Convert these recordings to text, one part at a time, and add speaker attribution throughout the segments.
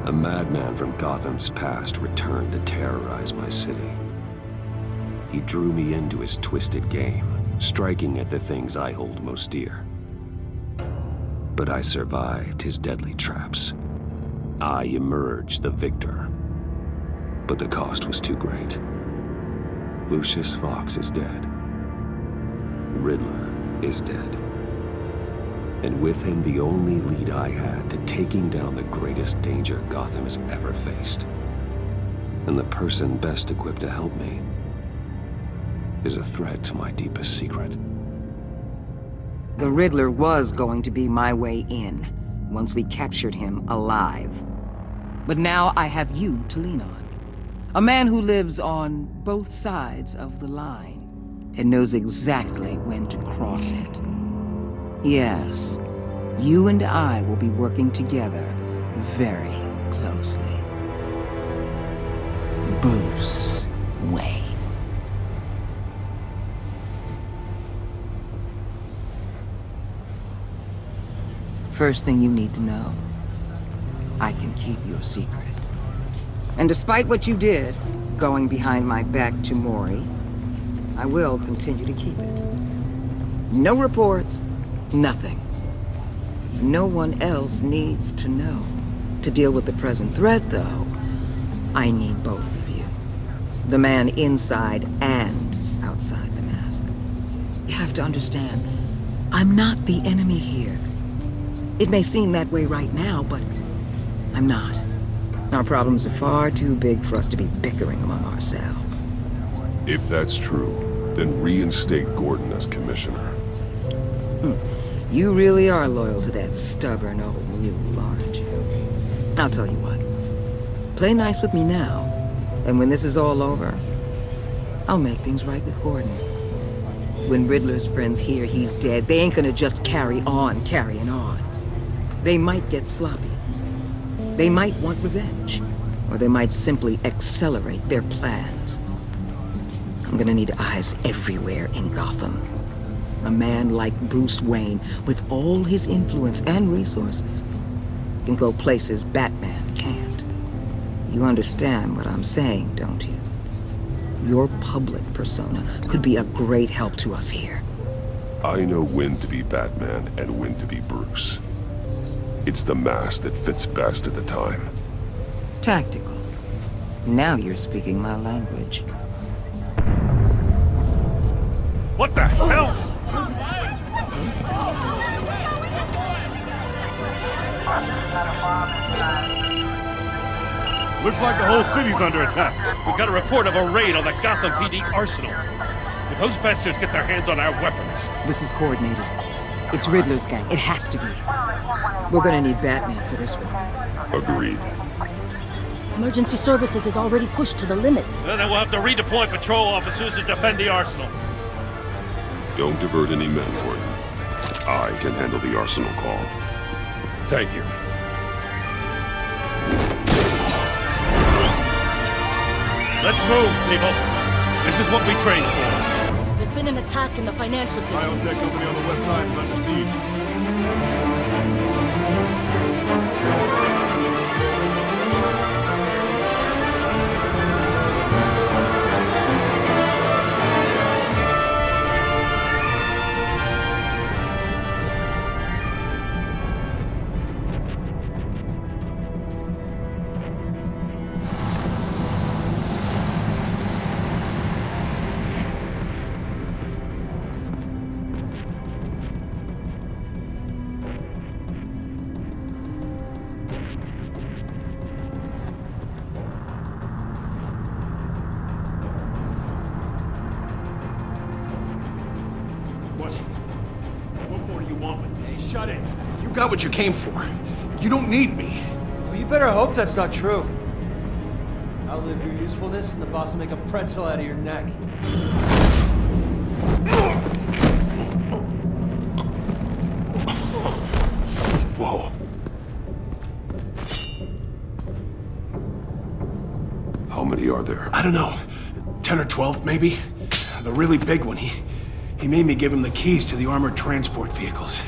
Speaker 1: A madman from Gotham's past returned to terrorize my city. He drew me into his twisted game, striking at the things I hold most dear. But I survived his deadly traps. I emerged the victor. But the cost was too great. Lucius Fox is dead. Riddler is dead. And with him, the only lead I had to taking down the greatest danger Gotham has ever faced. And the person best equipped to help me is a threat to my deepest secret.
Speaker 2: The Riddler was going to be my way in, once we captured him alive. But now I have you to lean on. A man who lives on both sides of the line, and knows exactly when to cross it. Yes, you and I will be working together very closely. Bruce Wayne. First thing you need to know, I can keep your secret. And despite what you did, going behind my back to Mori, I will continue to keep it. No reports, nothing. No one else needs to know. To deal with the present threat, though, I need both of you. The man inside and outside the mask. You have to understand, I'm not the enemy here. It may seem that way right now, but I'm not. Our problems are far too big for us to be bickering among ourselves.
Speaker 3: If that's true, then reinstate Gordon as commissioner.
Speaker 2: You really are loyal to that stubborn old mule, aren't you? I'll tell you what. Play nice with me now, and when this is all over, I'll make things right with Gordon. When Riddler's friends hear he's dead, they ain't gonna just carry on carrying on. They might get sloppy. They might want revenge, or they might simply accelerate their plans. I'm gonna need eyes everywhere in Gotham. A man like Bruce Wayne, with all his influence and resources, can go places Batman can't. You understand what I'm saying, don't you? Your public persona could be a great help to us here.
Speaker 3: I know when to be Batman and when to be Bruce. It's the mask that fits best at the time.
Speaker 2: Tactical. Now you're speaking my language.
Speaker 4: What the hell?
Speaker 5: Looks like the whole city's under attack.
Speaker 4: We've got a report of a raid on the Gotham PD arsenal. If those bastards get their hands on our weapons...
Speaker 2: This is coordinated. It's Riddler's gang. It has to be. We're gonna need Batman for this one.
Speaker 3: Agreed.
Speaker 6: Emergency services is already pushed to the limit.
Speaker 4: Then we'll have to redeploy patrol officers to defend the arsenal.
Speaker 3: Don't divert any men, Gordon. I can handle the arsenal call.
Speaker 4: Thank you. Let's move, people. This is what we trained for.
Speaker 6: There's been an attack in the financial district.
Speaker 5: Biotech company on the west side is under siege.
Speaker 7: What more do you want with me?
Speaker 8: Shut it.
Speaker 7: You got what you came for. You don't need me.
Speaker 8: Well, you better hope that's not true. Outlive your usefulness, and the boss will make a pretzel out of your neck.
Speaker 7: Whoa.
Speaker 3: How many are there?
Speaker 7: I don't know. 10 or 12, maybe? The really big one, he made me give him the keys to the armored transport vehicles.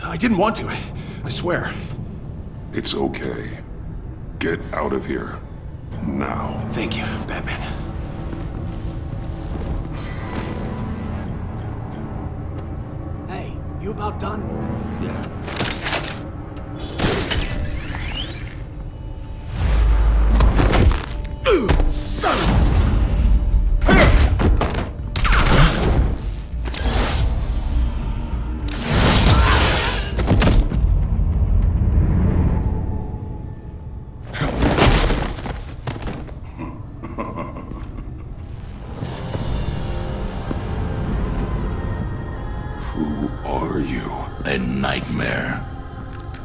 Speaker 7: I didn't want to, I swear.
Speaker 3: It's okay. Get out of here. Now.
Speaker 7: Thank you, Batman.
Speaker 9: Hey, you about done?
Speaker 1: Yeah.
Speaker 3: Who are you?
Speaker 10: A nightmare.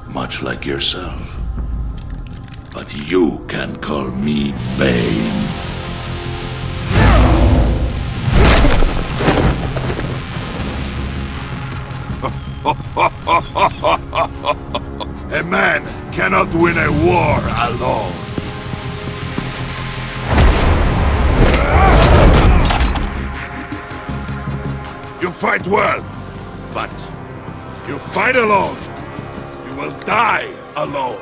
Speaker 10: Much like yourself. But you can call me Bane. A man cannot win a war alone. You fight well, but you fight alone. You will die alone.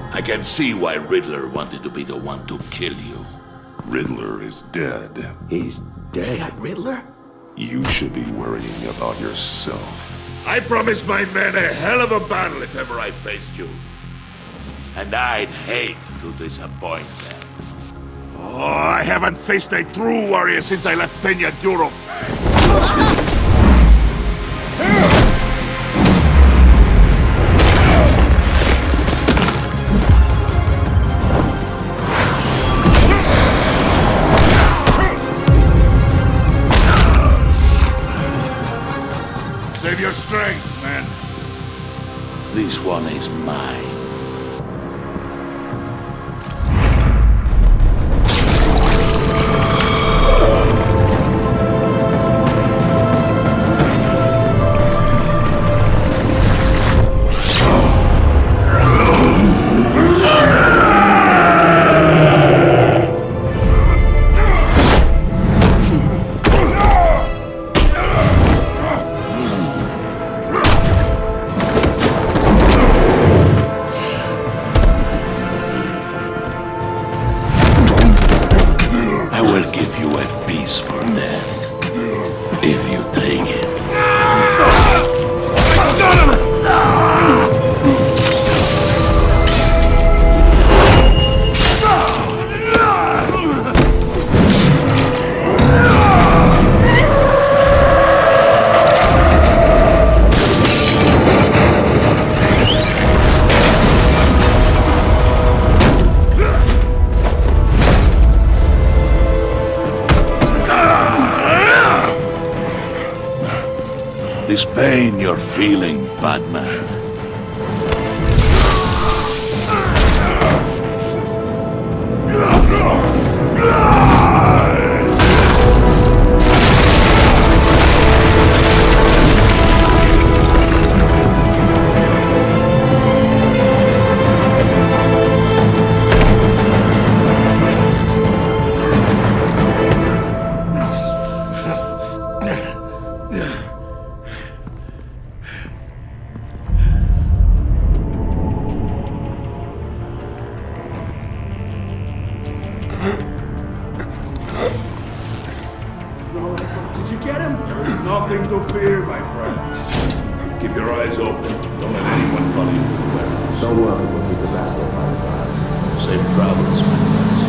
Speaker 10: I can see why Riddler wanted to be the one to kill you.
Speaker 3: Riddler is dead.
Speaker 1: He's dead.
Speaker 9: Got Riddler?
Speaker 3: You should be worrying about yourself.
Speaker 10: I promised my men a hell of a battle if ever I faced you. And I'd hate to disappoint them. Oh, I haven't faced a true warrior since I left Peña Duro. Save your strength, man. This one is mine. I will give you a peaceful death, if you take it. This pain you're feeling, Batman.
Speaker 7: Did you get him?
Speaker 10: There is nothing to fear, my friend. Keep your eyes open. Don't let anyone follow you to the warehouse.
Speaker 1: Don't worry, we'll keep the battle by the boss.
Speaker 10: Safe travels, my friends.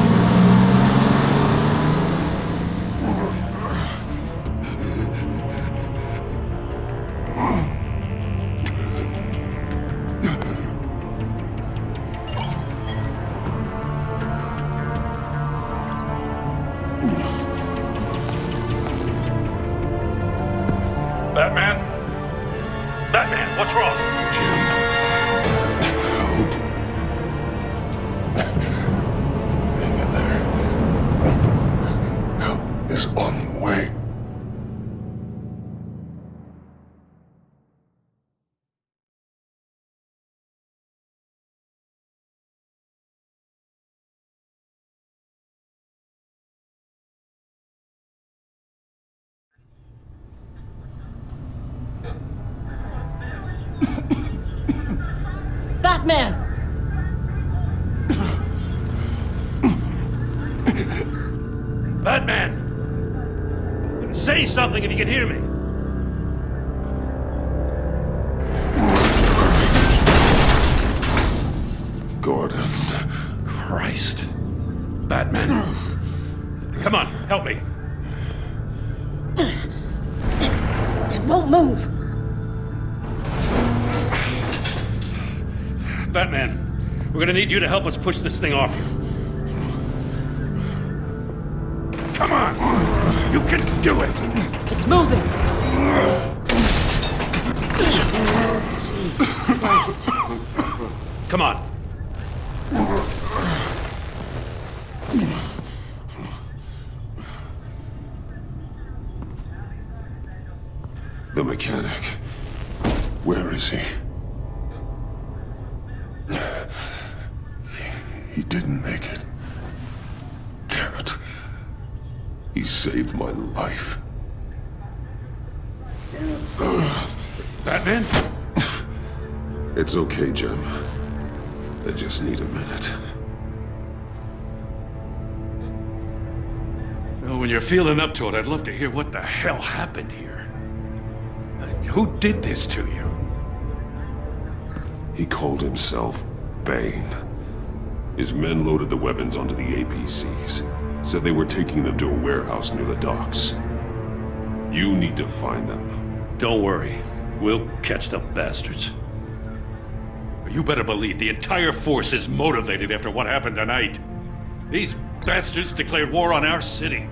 Speaker 4: Batman? Batman, what's wrong?
Speaker 3: Help is on the way.
Speaker 6: Batman!
Speaker 4: Batman! Say something if you can hear me!
Speaker 3: Gordon.
Speaker 4: Christ. Batman. Come on, help me.
Speaker 6: It won't move!
Speaker 4: Batman, we're gonna need you to help us push this thing off you. Come on! You can do it!
Speaker 6: It's moving! Jesus Christ.
Speaker 4: Come on.
Speaker 3: The mechanic. Where is he? He didn't make it. Damn it. He saved my life.
Speaker 4: Batman?
Speaker 3: It's okay, Jim. I just need a minute.
Speaker 4: Well, when you're feeling up to it, I'd love to hear what the hell happened here. Who did this to you?
Speaker 3: He called himself Bane. His men loaded the weapons onto the APCs. Said they were taking them to a warehouse near the docks. You need to find them.
Speaker 4: Don't worry. We'll catch the bastards. You better believe the entire force is motivated after what happened tonight. These bastards declared war on our city.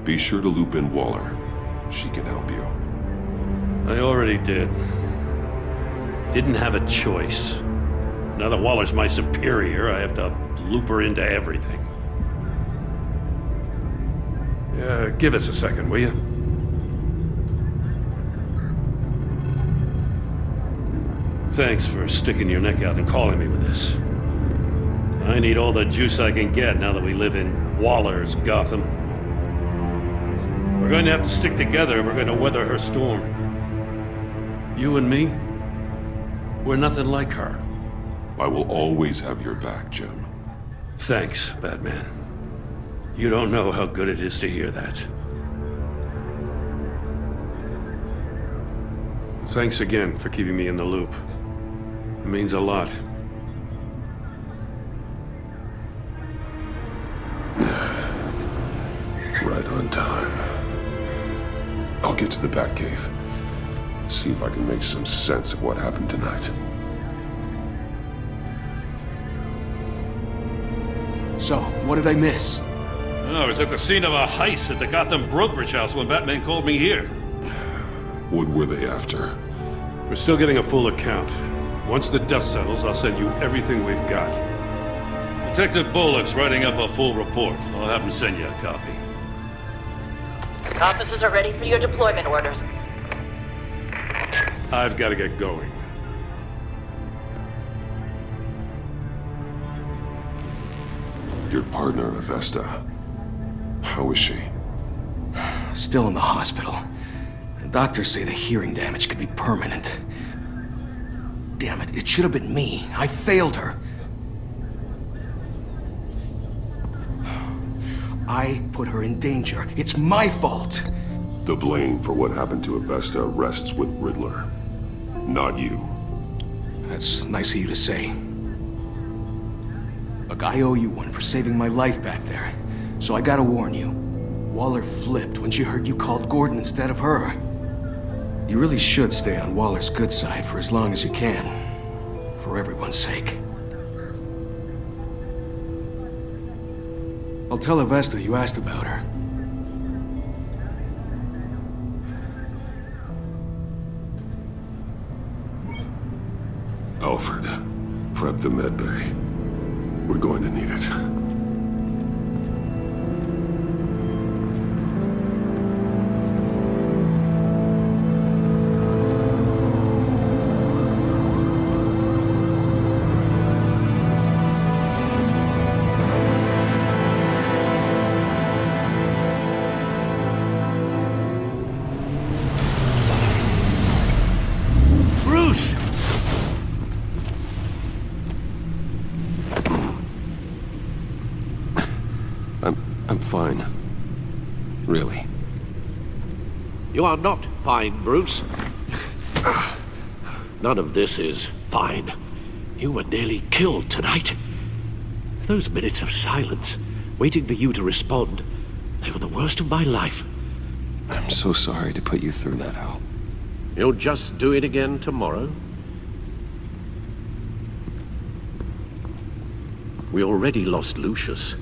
Speaker 3: Be sure to loop in Waller. She can help you.
Speaker 4: I already did. Didn't have a choice. Now that Waller's my superior, I have to loop her into everything. Give us a second, will you? Thanks for sticking your neck out and calling me with this. I need all the juice I can get now that we live in Waller's Gotham. We're going to have to stick together if we're going to weather her storm. You and me, we're nothing like her.
Speaker 3: I will always have your back, Jim.
Speaker 4: Thanks, Batman. You don't know how good it is to hear that. Thanks again for keeping me in the loop. It means a lot.
Speaker 3: Right on time. I'll get to the Batcave. See if I can make some sense of what happened tonight.
Speaker 9: So, what did I miss?
Speaker 4: Oh, I was at the scene of a heist at the Gotham brokerage house when Batman called me here.
Speaker 3: What were they after?
Speaker 4: We're still getting a full account. Once the dust settles, I'll send you everything we've got. Detective Bullock's writing up a full report. I'll have him send you a copy.
Speaker 11: Officers are ready for your deployment orders.
Speaker 4: I've got to get going.
Speaker 3: Your partner, Avesta. How is she?
Speaker 9: Still in the hospital. The doctors say the hearing damage could be permanent. Damn it, it should have been me. I failed her. I put her in danger. It's my fault.
Speaker 3: The blame for what happened to Avesta rests with Riddler, not you.
Speaker 9: That's nice of you to say. Look, I owe you one for saving my life back there. So I gotta warn you. Waller flipped when she heard you called Gordon instead of her. You really should stay on Waller's good side for as long as you can. For everyone's sake. I'll tell Avesta you asked about her.
Speaker 3: Alfred, prep the med bay. We're going to need it.
Speaker 1: fine. Really.
Speaker 12: You are not fine, Bruce. None of this is fine. You were nearly killed tonight. Those minutes of silence, waiting for you to respond, they were the worst of my life.
Speaker 1: I'm so sorry to put you through that, Al.
Speaker 12: You'll just do it again tomorrow? We already lost Lucius.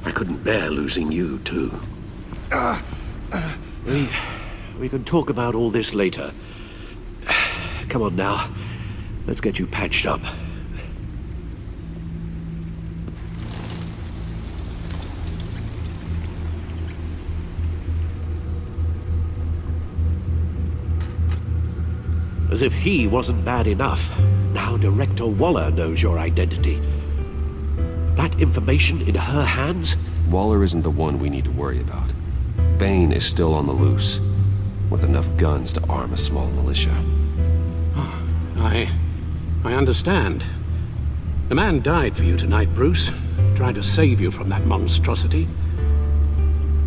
Speaker 12: I couldn't bear losing you, too. We can talk about all this later. Come on now. Let's get you patched up. As if he wasn't bad enough, now Director Waller knows your identity. That information in her hands?
Speaker 1: Waller isn't the one we need to worry about. Bane is still on the loose, with enough guns to arm a small militia.
Speaker 12: I understand. The man died for you tonight, Bruce. Tried to save you from that monstrosity.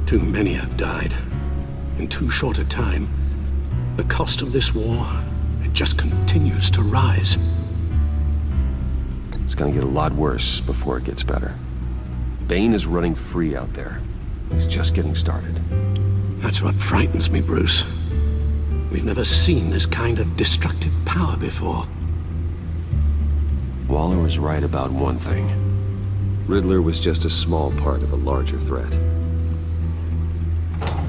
Speaker 12: Too many have died. In too short a time. The cost of this war, it just continues to rise.
Speaker 1: It's gonna get a lot worse before it gets better. Bane is running free out there. He's just getting started.
Speaker 12: That's what frightens me, Bruce. We've never seen this kind of destructive power before.
Speaker 1: Waller was right about one thing. Riddler was just a small part of a larger threat.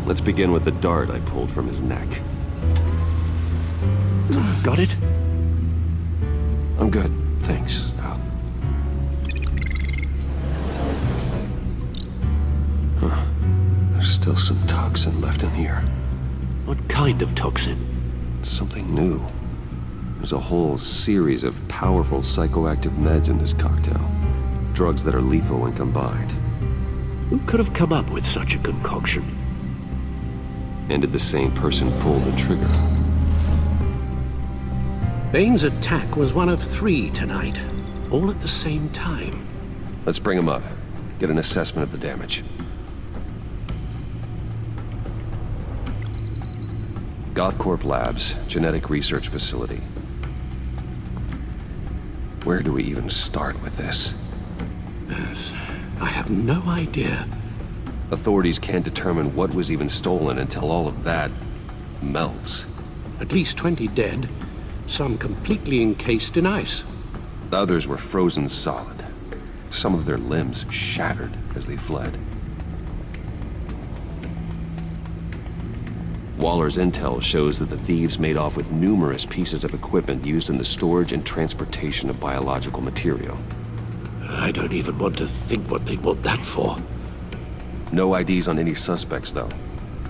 Speaker 1: Let's begin with the dart I pulled from his neck.
Speaker 12: Got it?
Speaker 1: I'm good, thanks, Al. Huh. There's still some toxin left in here.
Speaker 12: What kind of toxin?
Speaker 1: Something new. There's a whole series of powerful psychoactive meds in this cocktail. Drugs that are lethal when combined.
Speaker 12: Who could have come up with such a concoction?
Speaker 1: And did the same person pull the trigger?
Speaker 12: Bane's attack was one of 3 tonight, all at the same time.
Speaker 1: Let's bring him up. Get an assessment of the damage. Gothcorp Labs, genetic research facility. Where do we even start with this?
Speaker 12: Yes, I have no idea.
Speaker 1: Authorities can't determine what was even stolen until all of that melts.
Speaker 12: At least 20 dead, some completely encased in ice.
Speaker 1: The others were frozen solid. Some of their limbs shattered as they fled. Waller's intel shows that the thieves made off with numerous pieces of equipment used in the storage and transportation of biological material.
Speaker 12: I don't even want to think what they'd want that for.
Speaker 1: No IDs on any suspects, though.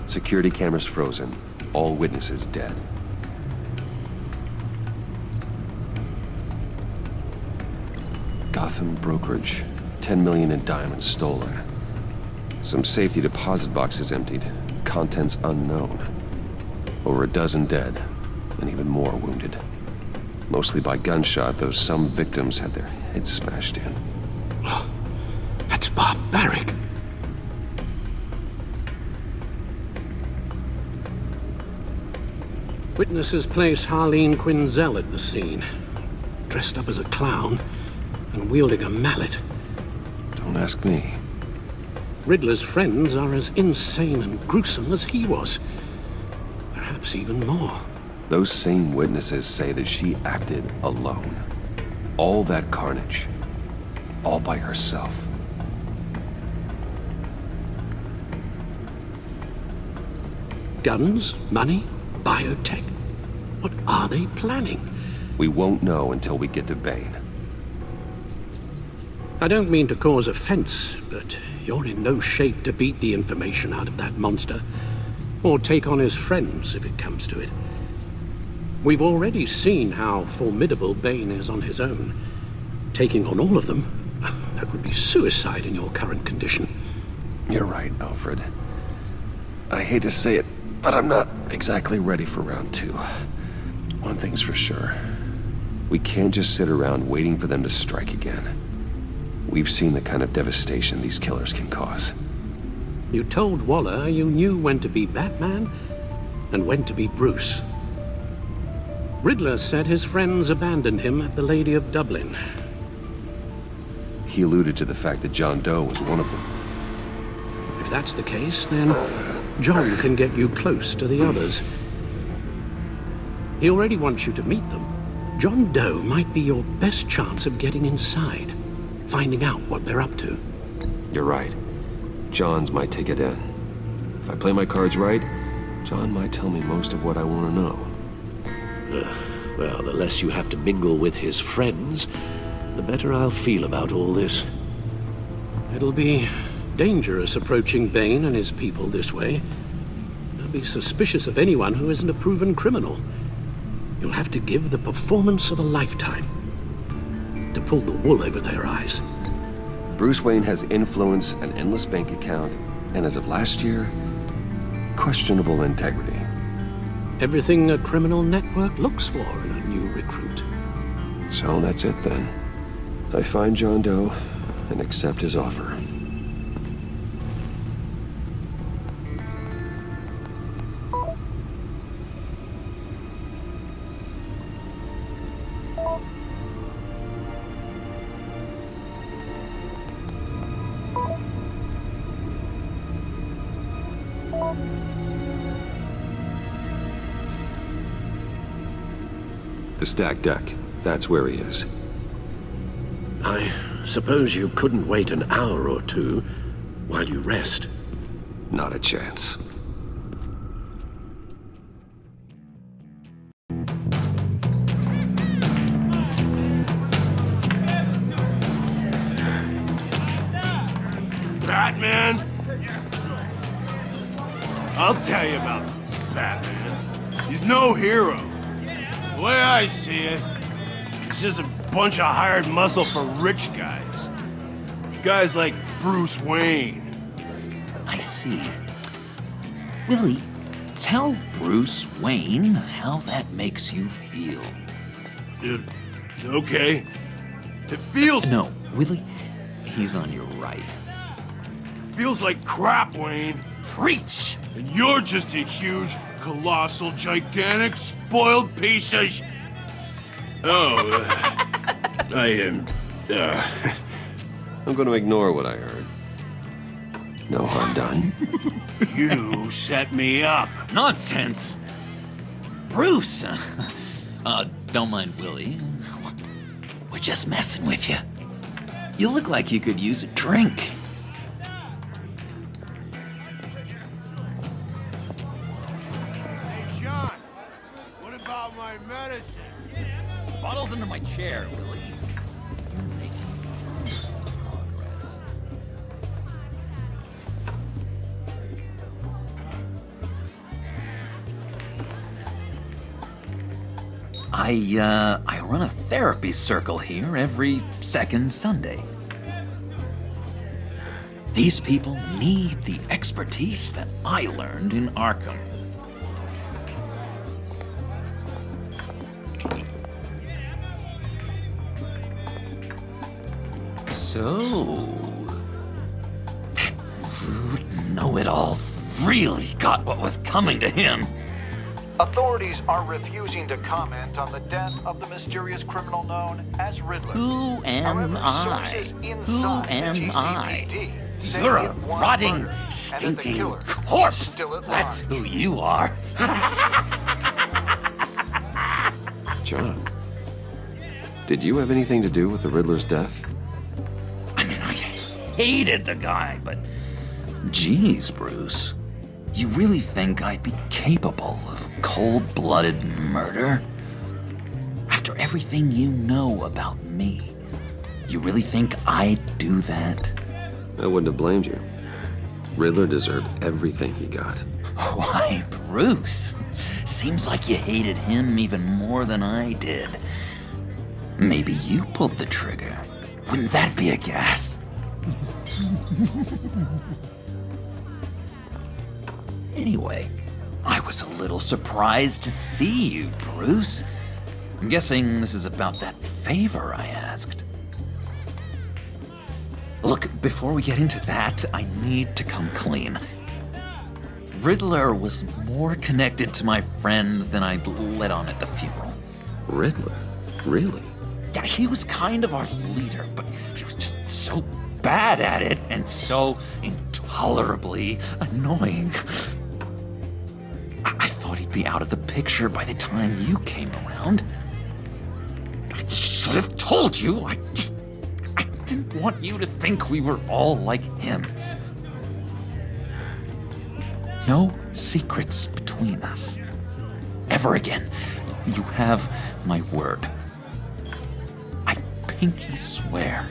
Speaker 1: Security cameras frozen. All witnesses dead. Gotham brokerage. 10 million in diamonds stolen. Some safety deposit boxes emptied. Contents unknown. Over a dozen dead, and even more wounded. Mostly by gunshot, though some victims had their heads smashed in.
Speaker 12: Oh, that's barbaric. Witnesses place Harleen Quinzel at the scene, dressed up as a clown and wielding a mallet.
Speaker 1: Don't ask me.
Speaker 12: Riddler's friends are as insane and gruesome as he was. Perhaps even more.
Speaker 1: Those same witnesses say that she acted alone. All that carnage. All by herself.
Speaker 12: Guns, money, biotech. What are they planning?
Speaker 1: We won't know until we get to Bane.
Speaker 12: I don't mean to cause offense, but you're in no shape to beat the information out of that monster. Or take on his friends, if it comes to it. We've already seen how formidable Bane is on his own. Taking on all of them, that would be suicide in your current condition.
Speaker 1: You're right, Alfred. I hate to say it, but I'm not exactly ready for round 2. One thing's for sure. We can't just sit around waiting for them to strike again. We've seen the kind of devastation these killers can cause.
Speaker 12: You told Waller you knew when to be Batman and when to be Bruce. Riddler said his friends abandoned him at the Lady of Dublin.
Speaker 1: He alluded to the fact that John Doe was one of them.
Speaker 12: If that's the case, then John can get you close to the others. He already wants you to meet them. John Doe might be your best chance of getting inside, finding out what they're up to.
Speaker 1: You're right. John's my ticket in. If I play my cards right, John might tell me most of what I want to know.
Speaker 10: Well, the less you have to mingle with his friends, the better I'll feel about all this.
Speaker 12: It'll be dangerous approaching Bane and his people this way. They'll be suspicious of anyone who isn't a proven criminal. You'll have to give the performance of a lifetime to pull the wool over their eyes.
Speaker 1: Bruce Wayne has influence, an endless bank account, and as of last year, questionable integrity.
Speaker 12: Everything a criminal network looks for in a new recruit.
Speaker 1: So that's it then. I find John Doe and accept his offer. The stacked deck. That's where he is.
Speaker 10: I suppose you couldn't wait an hour or two while you rest.
Speaker 1: Not a chance.
Speaker 7: Batman? I'll tell you about Batman. He's no hero. The way I see it, he's just a bunch of hired muscle for rich guys. Guys like Bruce Wayne.
Speaker 13: I see. Willie, tell Bruce Wayne how that makes you feel.
Speaker 7: Okay. It feels...
Speaker 13: No, Willie, he's on your right.
Speaker 7: Feels like crap, Wayne.
Speaker 13: Preach!
Speaker 7: And you're just a huge, colossal, gigantic, spoiled piece of
Speaker 1: I'm going to ignore what I heard. No harm done.
Speaker 7: You set me up.
Speaker 13: Nonsense! Bruce! Don't mind Willie. We're just messing with you. You look like you could use a drink.
Speaker 7: Hey, John. What about my medicine?
Speaker 13: Bottle's under my chair, Willie. You're making progress. I run a therapy circle here every second Sunday. These people need the expertise that I learned in Arkham. So, that rude know-it-all really got what was coming to him.
Speaker 14: Authorities are refusing to comment on the death of the mysterious criminal known as Riddler.
Speaker 13: Who am I? Who am I? You're a rotting, stinking corpse. That's who you are.
Speaker 1: John, did you have anything to do with the Riddler's death?
Speaker 13: I mean, I hated the guy, but geez, Bruce. You really think I'd be capable of cold-blooded murder? After everything you know about me, you really think I'd do that?
Speaker 1: I wouldn't have blamed you. Riddler deserved everything he got.
Speaker 13: Why, Bruce? Seems like you hated him even more than I did. Maybe you pulled the trigger. Wouldn't that be a gas? Anyway, I was a little surprised to see you, Bruce. I'm guessing this is about that favor I asked. Look, before we get into that, I need to come clean. Riddler was more connected to my friends than I'd let on at the funeral.
Speaker 1: Riddler? Really?
Speaker 13: Yeah, he was kind of our leader, but he was just so bad at it and so intolerably annoying. I thought he'd be out of the picture by the time you came around. I should have told you. I didn't want you to think we were all like him. No secrets between us. Ever again. You have my word. I pinky swear.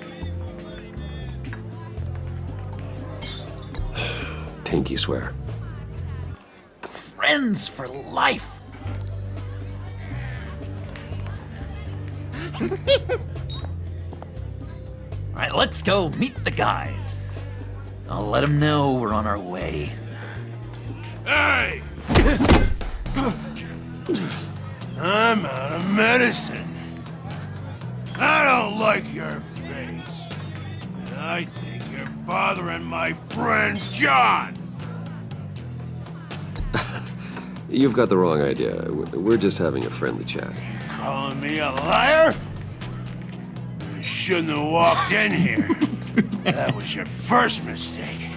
Speaker 1: Pinky swear.
Speaker 13: Friends for life. All right, let's go meet the guys. I'll let them know we're on our way.
Speaker 7: Hey! I'm out of medicine. I don't like your face. And I think you're bothering my friend John.
Speaker 1: You've got the wrong idea. We're just having a friendly chat.
Speaker 7: Calling me a liar? You shouldn't have walked in here. That was your first mistake.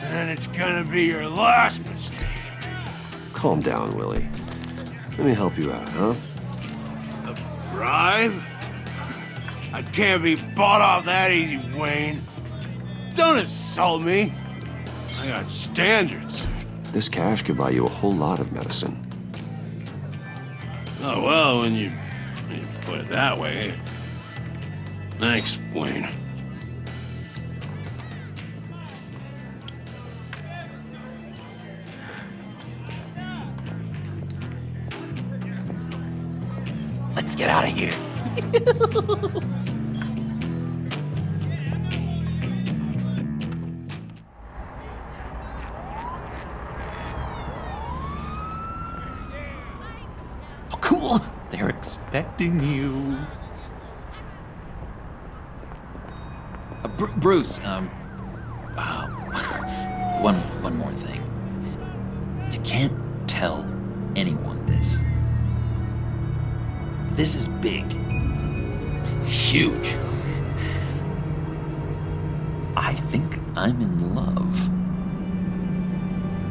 Speaker 7: And it's gonna be your last mistake.
Speaker 1: Calm down, Willie. Let me help you out, huh?
Speaker 7: A bribe? I can't be bought off that easy, Wayne. Don't insult me. I got standards.
Speaker 1: This cash could buy you a whole lot of medicine.
Speaker 7: Oh, well, when you put it that way. Thanks, Wayne.
Speaker 13: Let's get out of here. Oh, cool. They're expecting you. Bruce, one more thing. You can't tell anyone this. This is big. Huge. I think I'm in love.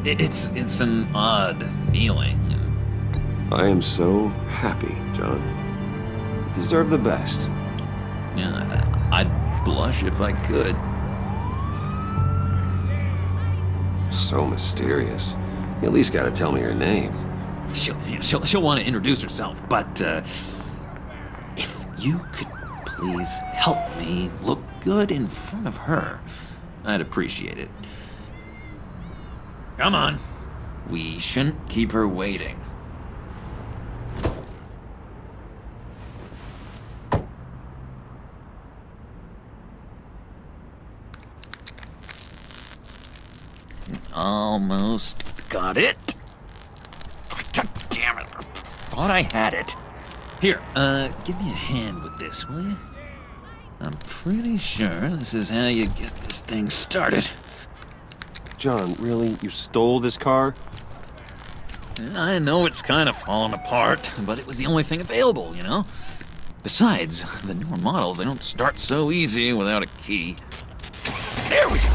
Speaker 13: It's an odd feeling.
Speaker 1: I am so happy, John. You deserve the best.
Speaker 13: Yeah, I'd blush if I could.
Speaker 1: So mysterious. You at least gotta tell me her name.
Speaker 13: She'll want to introduce herself, but if you could please help me look good in front of her, I'd appreciate it. Come on. We shouldn't keep her waiting. Almost got it. God damn it. I thought I had it. Here, give me a hand with this, will you? I'm pretty sure this is how you get this thing started.
Speaker 1: John, really? You stole this car?
Speaker 13: I know it's kind of falling apart, but it was the only thing available, you know? Besides, the newer models, they don't start so easy without a key. There we go!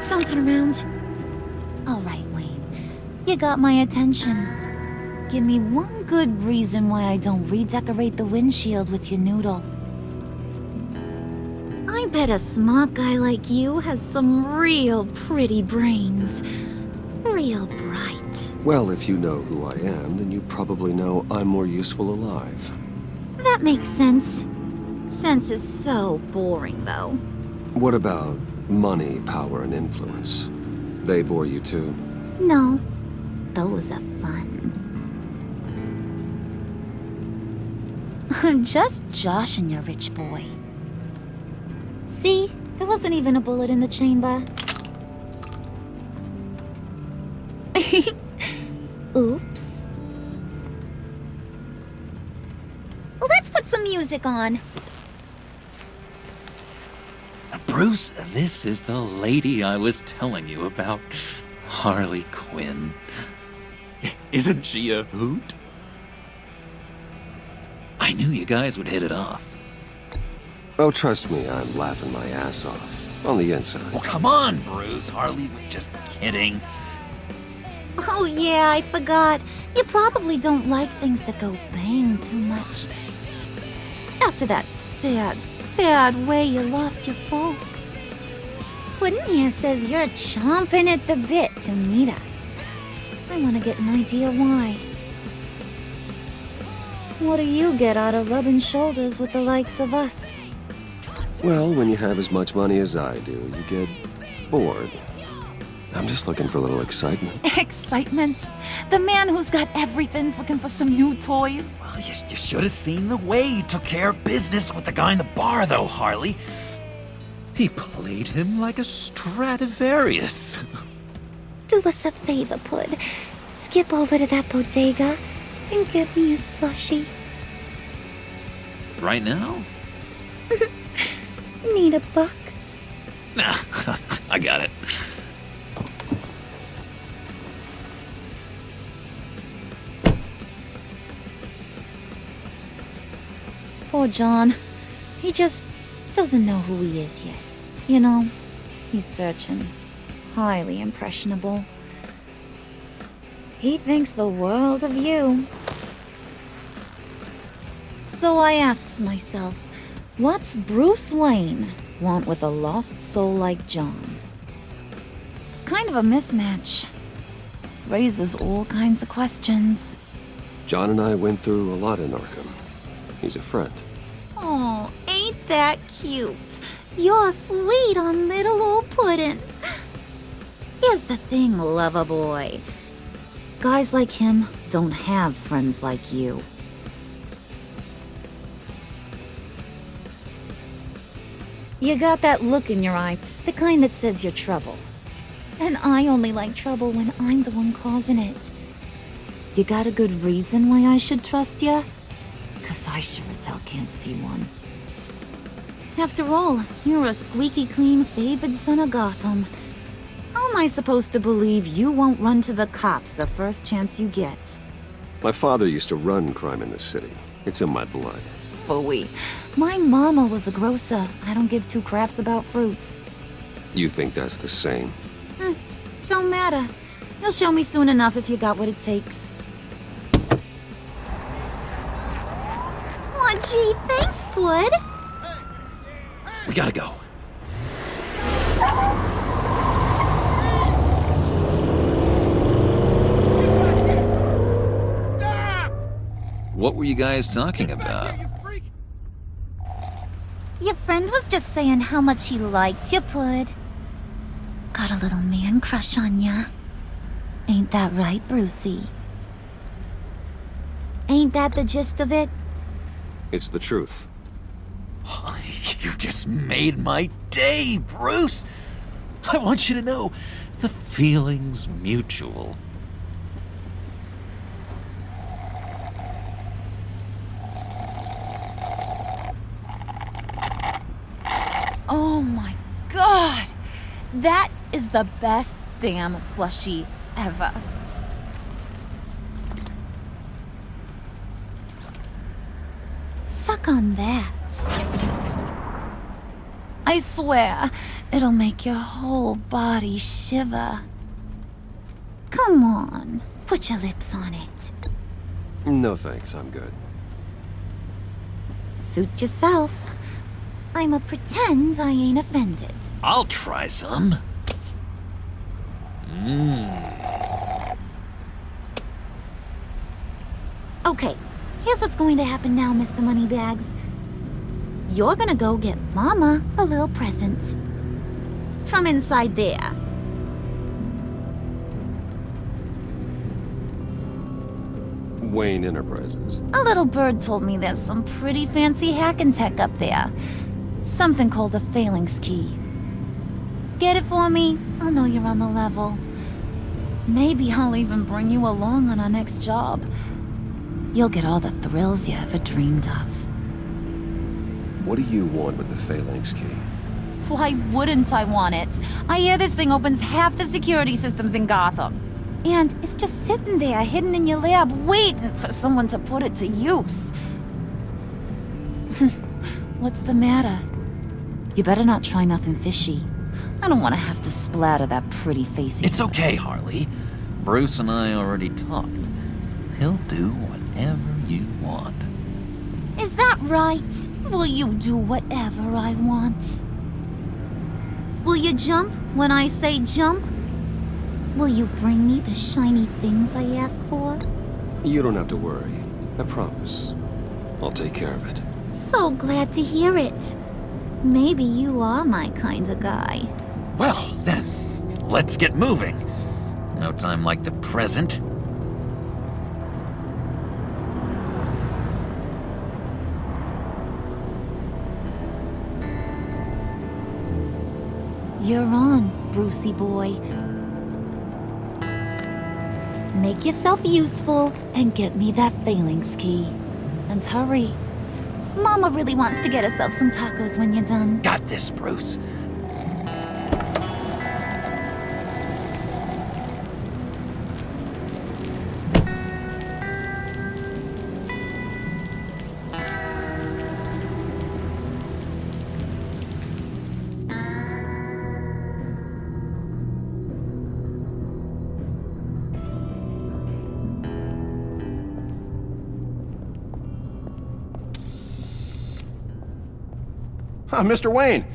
Speaker 15: Don't turn around. All right, Wayne. You got my attention. Give me one good reason why I don't redecorate the windshield with your noodle. I bet a smart guy like you has some real pretty brains. Real bright.
Speaker 1: Well, if you know who I am, then you probably know I'm more useful alive.
Speaker 15: That makes sense. Sense is so boring, though.
Speaker 1: What about money, power, and influence? They bore you too?
Speaker 15: No. Those are fun. I'm just joshing you, rich boy. See? There wasn't even a bullet in the chamber. Oops. music on.
Speaker 13: Bruce, this is the lady I was telling you about. Harley Quinn. Isn't she a hoot? I knew you guys would hit it off.
Speaker 1: Oh, trust me, I'm laughing my ass off. On the inside.
Speaker 13: Oh, come on, Bruce. Harley was just kidding.
Speaker 15: Oh yeah, I forgot. You probably don't like things that go bang too much. After that sad way you lost your folks. Puddin' here says you're chomping at the bit to meet us. I want to get an idea why. What do you get out of rubbing shoulders with the likes of us?
Speaker 1: Well, when you have as much money as I do, you get bored. I'm just looking for a little excitement.
Speaker 15: Excitement? The man who's got everything's looking for some new toys?
Speaker 13: Well, you should have seen the way he took care of business with the guy in the bar, though, Harley. He played him like a Stradivarius.
Speaker 15: Do us a favor, Pud. Skip over to that bodega and get me a slushie.
Speaker 13: Right now?
Speaker 15: Need a buck?
Speaker 13: Nah, I got it.
Speaker 15: Poor John. He just doesn't know who he is yet. You know, he's searching. Highly impressionable. He thinks the world of you. So I asks myself, what's Bruce Wayne want with a lost soul like John? It's kind of a mismatch. Raises all kinds of questions.
Speaker 1: John and I went through a lot in Arkham. He's a friend.
Speaker 15: Oh, ain't that cute? You're sweet on little old Puddin'. Here's the thing, lover boy. Guys like him don't have friends like you. You got that look in your eye, the kind that says you're trouble. And I only like trouble when I'm the one causing it. You got a good reason why I should trust you? 'Cause I sure as hell can't see one. After all, you're a squeaky clean favored son of Gotham. How am I supposed to believe you won't run to the cops the first chance you get?
Speaker 1: My father used to run crime in this city. It's in my blood.
Speaker 15: Phooey. My mama was a grocer. I don't give two craps about fruits.
Speaker 1: You think that's the same?
Speaker 15: Don't matter. You'll show me soon enough if you got what it takes. Aw, gee, thanks, Bud.
Speaker 13: We gotta go. What were you guys talking about?
Speaker 15: Your friend was just saying how much he liked you, Pud. Got a little man crush on ya. Ain't that right, Brucey? Ain't that the gist of it?
Speaker 1: It's the truth.
Speaker 13: You just made my day, Bruce! I want you to know, the feeling's mutual.
Speaker 15: Oh my god! That is the best damn slushie ever. Suck on that. I swear, it'll make your whole body shiver. Come on, put your lips on it.
Speaker 1: No thanks, I'm good.
Speaker 15: Suit yourself. I'ma pretend I ain't offended.
Speaker 13: I'll try some.
Speaker 15: Okay, here's what's going to happen now, Mr. Moneybags. You're gonna go get Mama a little present. From inside there.
Speaker 1: Wayne Enterprises.
Speaker 15: A little bird told me there's some pretty fancy hacking tech up there. Something called a phalanx key. Get it for me? I'll know you're on the level. Maybe I'll even bring you along on our next job. You'll get all the thrills you ever dreamed of.
Speaker 1: What do you want with the Phalanx key?
Speaker 15: Why wouldn't I want it? I hear this thing opens half the security systems in Gotham. And it's just sitting there, hidden in your lab, waiting for someone to put it to use. What's the matter? You better not try nothing fishy. I don't want to have to splatter that pretty face.
Speaker 13: It's okay, Harley. Bruce and I already talked. He'll do whatever you want.
Speaker 15: Is that right? Will you do whatever I want? Will you jump when I say jump? Will you bring me the shiny things I ask for?
Speaker 1: You don't have to worry. I promise. I'll take care of it.
Speaker 15: So glad to hear it. Maybe you are my kind of guy.
Speaker 13: Well, then, let's get moving. No time like the present.
Speaker 15: You're on, Brucey boy. Make yourself useful and get me that Phalanx key. And hurry. Mama really wants to get herself some tacos when you're done.
Speaker 13: Got this, Bruce.
Speaker 16: Mr. Wayne.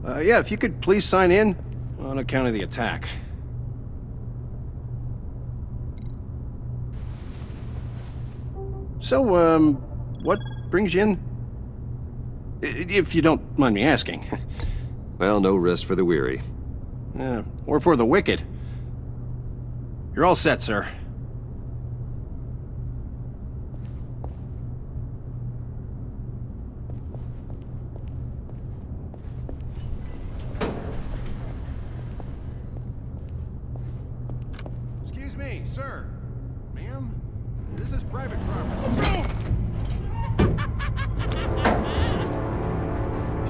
Speaker 16: Yeah, if you could please sign in on account of the attack. So, what brings you in? If you don't mind me asking.
Speaker 1: Well, no rest for the weary.
Speaker 16: Or for the wicked. You're all set, sir. Excuse me, sir. Ma'am? This is private property.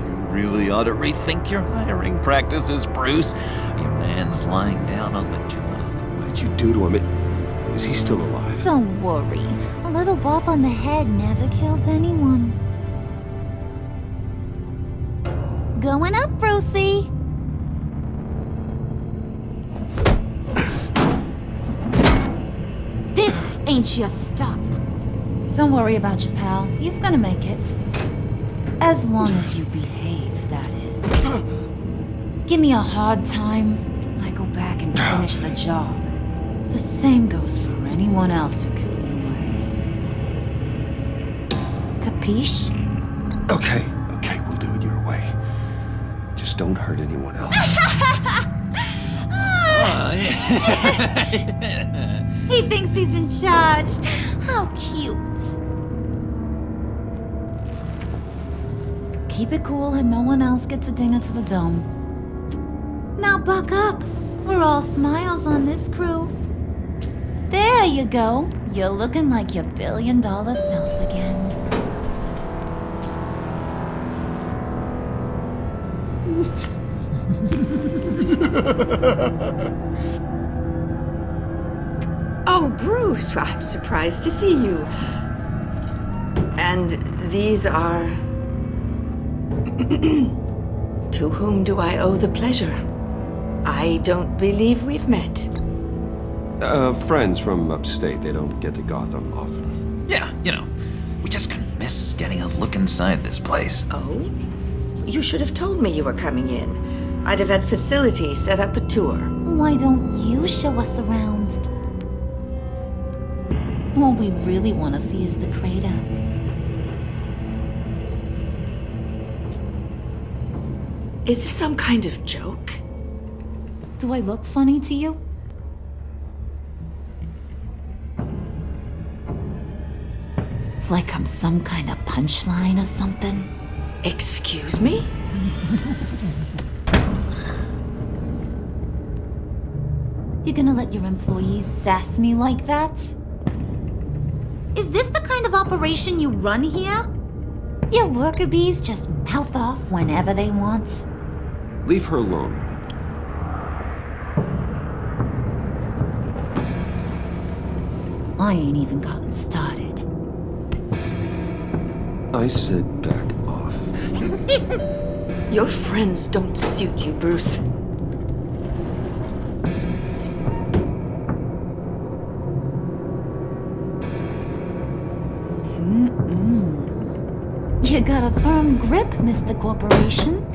Speaker 13: You really ought to rethink your hiring practices, Bruce. Your man's lying down on the job.
Speaker 1: What did you do to him? Is he still alive?
Speaker 15: Don't worry. A little bump on the head never killed anyone. Going up, Brucey. This ain't your stop. Don't worry about your pal. He's gonna make it. As long as you behave, that is. Give me a hard time, I go back and finish the job. The same goes for anyone else who gets in the way. Capiche?
Speaker 1: Okay, we'll do it your way. Just don't hurt anyone else.
Speaker 15: He thinks he's in charge. How cute. Keep it cool and no one else gets a dinger to the dome. Now buck up. We're all smiles on this crew. There you go. You're looking like your billion-dollar self again.
Speaker 2: Oh, Bruce, I'm surprised to see you. And these are... To whom do I owe the pleasure? I don't believe we've met.
Speaker 1: Friends from upstate. They don't get to Gotham often.
Speaker 13: Yeah, we just couldn't miss getting a look inside this place.
Speaker 2: Oh? You should have told me you were coming in. I'd have had facilities set up a tour.
Speaker 15: Why don't you show us around? All we really want to see is the crater.
Speaker 2: Is this some kind of joke?
Speaker 15: Do I look funny to you? Like I'm some kind of punchline or something?
Speaker 2: Excuse me?
Speaker 15: You gonna let your employees sass me like that? Is this the kind of operation you run here? Your worker bees just mouth off whenever they want.
Speaker 1: Leave her alone.
Speaker 15: I ain't even gotten started.
Speaker 1: I said back off.
Speaker 6: Your friends don't suit you, Bruce.
Speaker 15: You got a firm grip, Mr. Corporation.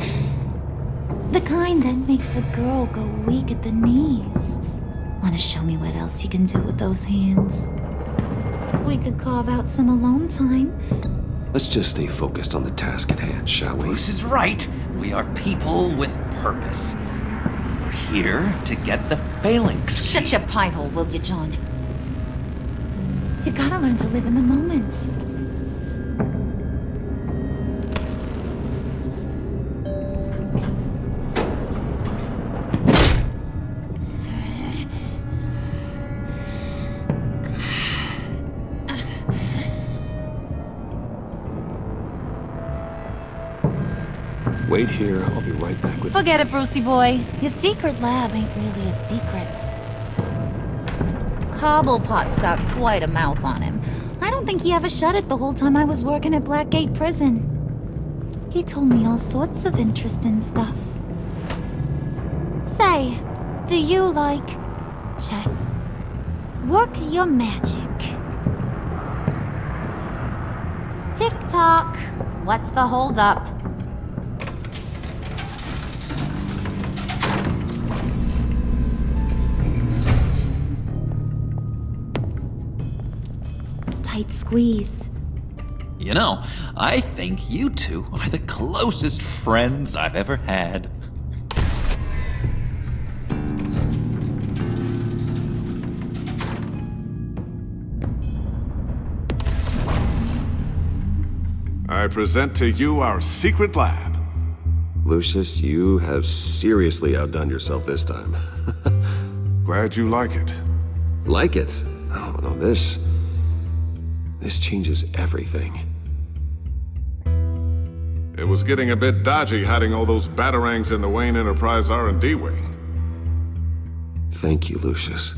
Speaker 15: The kind that makes a girl go weak at the knees. Wanna show me what else you can do with those hands? We could carve out some alone time.
Speaker 1: Let's just stay focused on the task at hand, shall we?
Speaker 13: Bruce is right. We are people with purpose. We're here to get the phalanx.
Speaker 15: Shut your pie hole, will you, John? You gotta learn to live in the moment.
Speaker 1: Wait here, I'll be right back with
Speaker 15: Forget it, Brucey boy. Your secret lab ain't really a secret. Cobblepot's got quite a mouth on him. I don't think he ever shut it the whole time I was working at Blackgate Prison. He told me all sorts of interesting stuff. Say, do you like chess? Work your magic. Tick-tock. What's the holdup? Tight squeeze.
Speaker 13: You know, I think you two are the closest friends I've ever had.
Speaker 5: I present to you our secret lab.
Speaker 1: Lucius, you have seriously outdone yourself this time.
Speaker 5: Glad you like it.
Speaker 1: Like it? Oh, no, this changes everything.
Speaker 5: It was getting a bit dodgy hiding all those batarangs in the Wayne Enterprise R&D wing.
Speaker 1: Thank you, Lucius.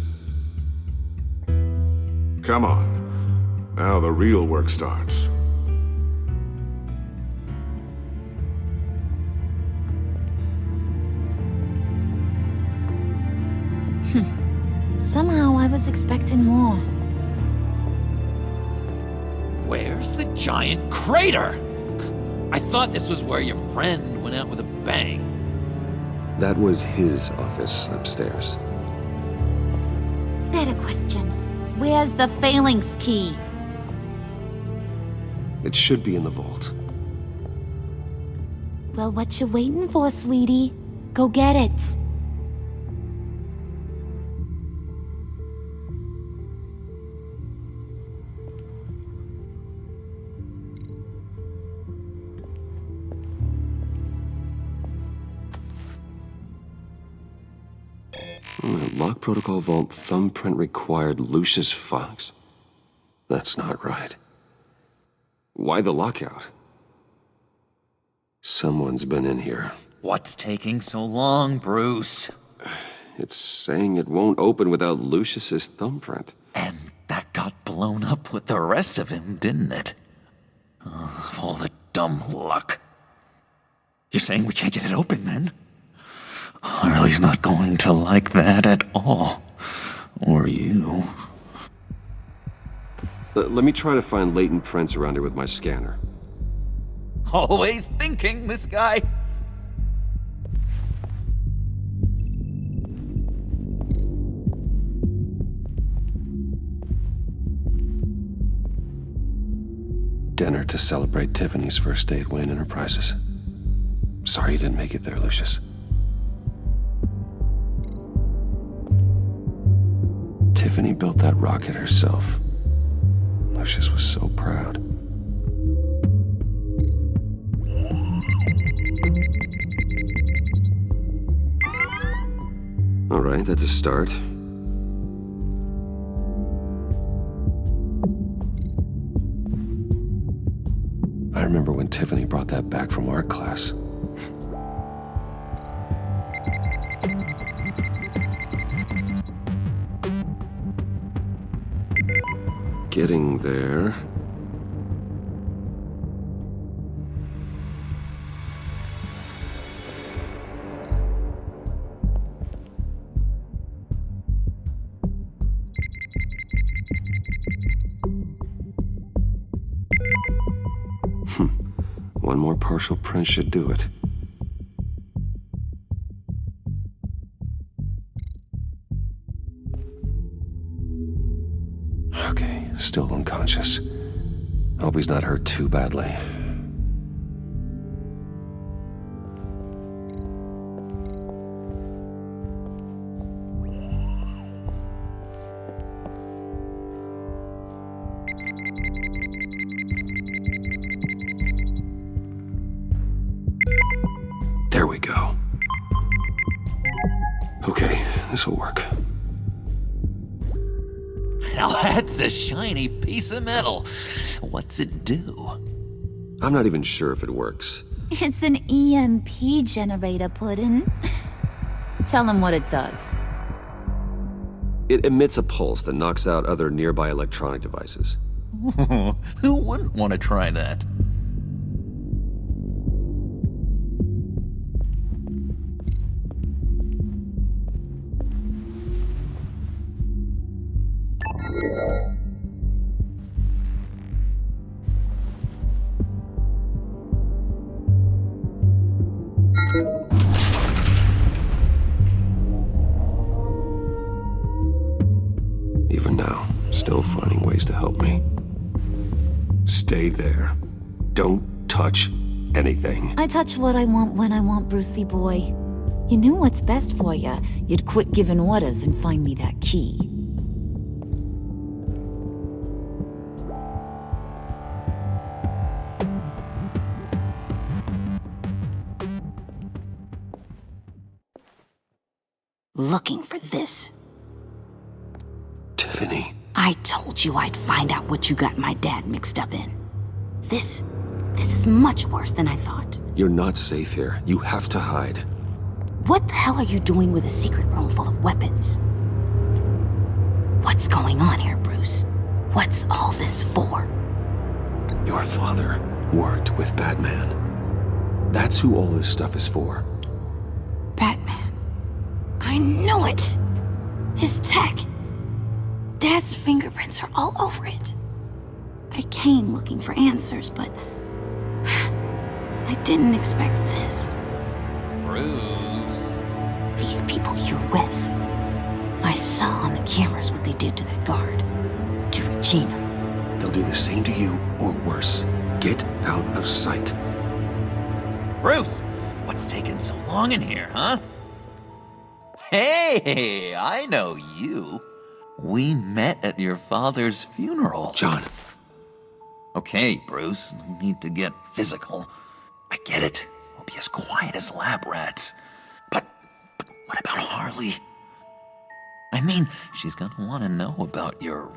Speaker 5: Come on. Now the real work starts.
Speaker 15: Somehow I was expecting more.
Speaker 13: Where's the giant crater? I thought this was where your friend went out with a bang.
Speaker 1: That was his office upstairs.
Speaker 15: Better question. Where's the phalanx key?
Speaker 1: It should be in the vault.
Speaker 15: Well, what you waiting for, sweetie? Go get it.
Speaker 1: Lock protocol vault thumbprint required Lucius Fox. That's not right. Why the lockout? Someone's been in here.
Speaker 13: What's taking so long, Bruce?
Speaker 1: It's saying it won't open without Lucius's thumbprint.
Speaker 13: And that got blown up with the rest of him, didn't it? All the dumb luck. You're saying we can't get it open, then? Harley's not going to like that at all. Or you.
Speaker 1: Let me try to find latent prints around here with my scanner.
Speaker 13: Always thinking, this guy.
Speaker 1: Dinner to celebrate Tiffany's first day at Wayne Enterprises. Sorry you didn't make it there, Lucius. Tiffany built that rocket herself. Lucius was so proud. All right, that's a start. I remember when Tiffany brought that back from art class. Getting there. One more partial print should do it. Okay, still unconscious. Hope he's not hurt too badly. There we go. Okay, this'll work.
Speaker 13: Now that's a shiny piece of metal. What's it do?
Speaker 1: I'm not even sure if it works.
Speaker 15: It's an EMP generator, Puddin'. Tell him what it does.
Speaker 1: It emits a pulse that knocks out other nearby electronic devices.
Speaker 13: Who wouldn't want to try that?
Speaker 1: Even now, still finding ways to help me. Stay there. Don't touch anything.
Speaker 15: I touch what I want when I want, Brucey boy. You knew what's best for you. You'd quit giving orders and find me that key.
Speaker 6: Looking for this.
Speaker 1: Tiffany.
Speaker 6: I told you I'd find out what you got my dad mixed up in. This is much worse than I thought.
Speaker 1: You're not safe here. You have to hide.
Speaker 6: What the hell are you doing with a secret room full of weapons? What's going on here, Bruce? What's all this for?
Speaker 1: Your father worked with Batman. That's who all this stuff is for.
Speaker 6: Batman. I knew it! His tech. Dad's fingerprints are all over it. I came looking for answers, but I didn't expect this.
Speaker 13: Bruce.
Speaker 6: These people you're with. I saw on the cameras what they did to that guard. To Regina.
Speaker 1: They'll do the same to you, or worse. Get out of sight.
Speaker 13: Bruce, what's taking so long in here, huh? Hey, I know you. We met at your father's funeral.
Speaker 1: John.
Speaker 13: Okay, Bruce, no need to get physical. I get it. We'll be as quiet as lab rats. But what about Harley? I mean, she's gonna want to know about your,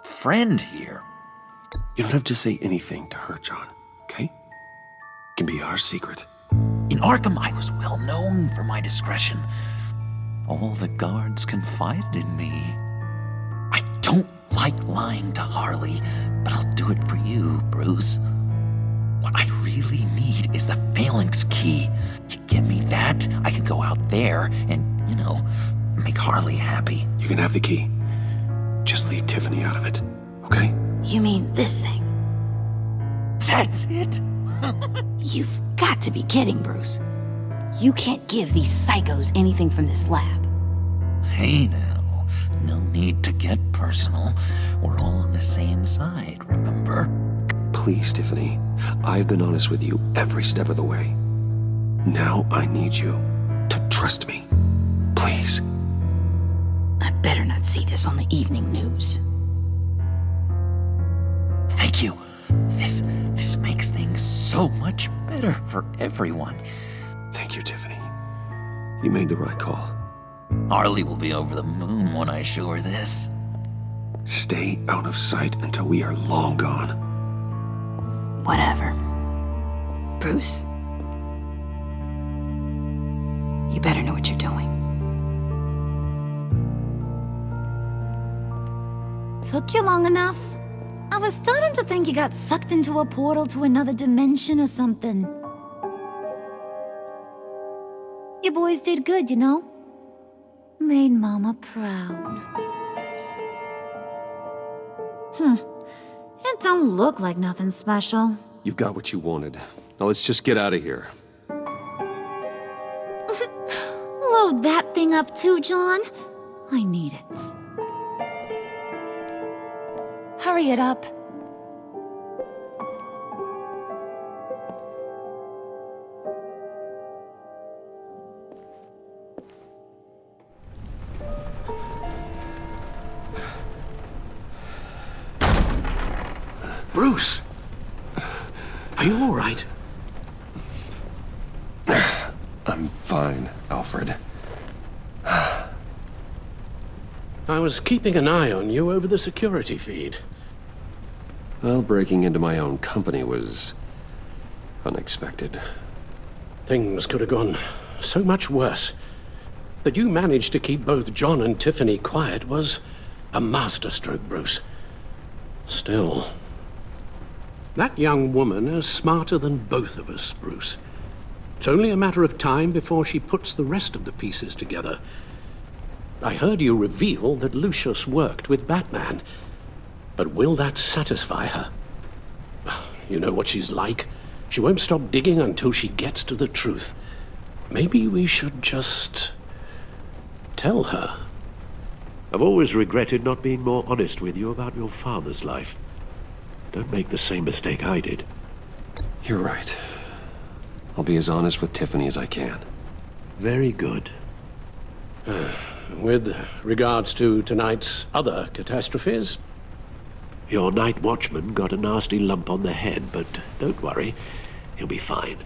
Speaker 13: friend here.
Speaker 1: You don't have to say anything to her, John, okay? It can be our secret.
Speaker 13: In Arkham, I was well known for my discretion. All the guards confided in me. I don't like lying to Harley, but I'll do it for you, Bruce. What I really need is the Phalanx key. You give me that, I can go out there and, make Harley happy.
Speaker 1: You can have the key. Just leave Tiffany out of it, okay?
Speaker 6: You mean this thing?
Speaker 13: That's it?
Speaker 6: You've got to be kidding, Bruce. You can't give these psychos anything from this lab.
Speaker 13: Hey now, no need to get personal. We're all on the same side, remember?
Speaker 1: Please, Tiffany. I've been honest with you every step of the way. Now I need you to trust me. Please.
Speaker 6: I better not see this on the evening news.
Speaker 13: Thank you. This makes things so much better for everyone.
Speaker 1: Thank you, Tiffany. You made the right call.
Speaker 13: Harley will be over the moon when I show her this.
Speaker 1: Stay out of sight until we are long gone.
Speaker 6: Whatever. Bruce, you better know what you're doing.
Speaker 15: Took you long enough? I was starting to think you got sucked into a portal to another dimension or something. You boys did good, you know? Made Mama proud. It don't look like nothing special.
Speaker 1: You've got what you wanted. Now let's just get out of here.
Speaker 15: Load that thing up too, John. I need it. Hurry it up.
Speaker 12: Bruce! Are you all right?
Speaker 1: I'm fine, Alfred.
Speaker 12: I was keeping an eye on you over the security feed.
Speaker 1: Well, breaking into my own company was unexpected.
Speaker 12: Things could have gone so much worse. That you managed to keep both John and Tiffany quiet was a masterstroke, Bruce. Still, that young woman is smarter than both of us, Bruce. It's only a matter of time before she puts the rest of the pieces together. I heard you reveal that Lucius worked with Batman. But will that satisfy her? You know what she's like. She won't stop digging until she gets to the truth. Maybe we should just tell her.
Speaker 17: I've always regretted not being more honest with you about your father's life. Don't make the same mistake I did.
Speaker 1: You're right. I'll be as honest with Tiffany as I can.
Speaker 17: Very good.
Speaker 12: With regards to tonight's other catastrophes?
Speaker 17: Your night watchman got a nasty lump on the head, but don't worry. He'll be fine.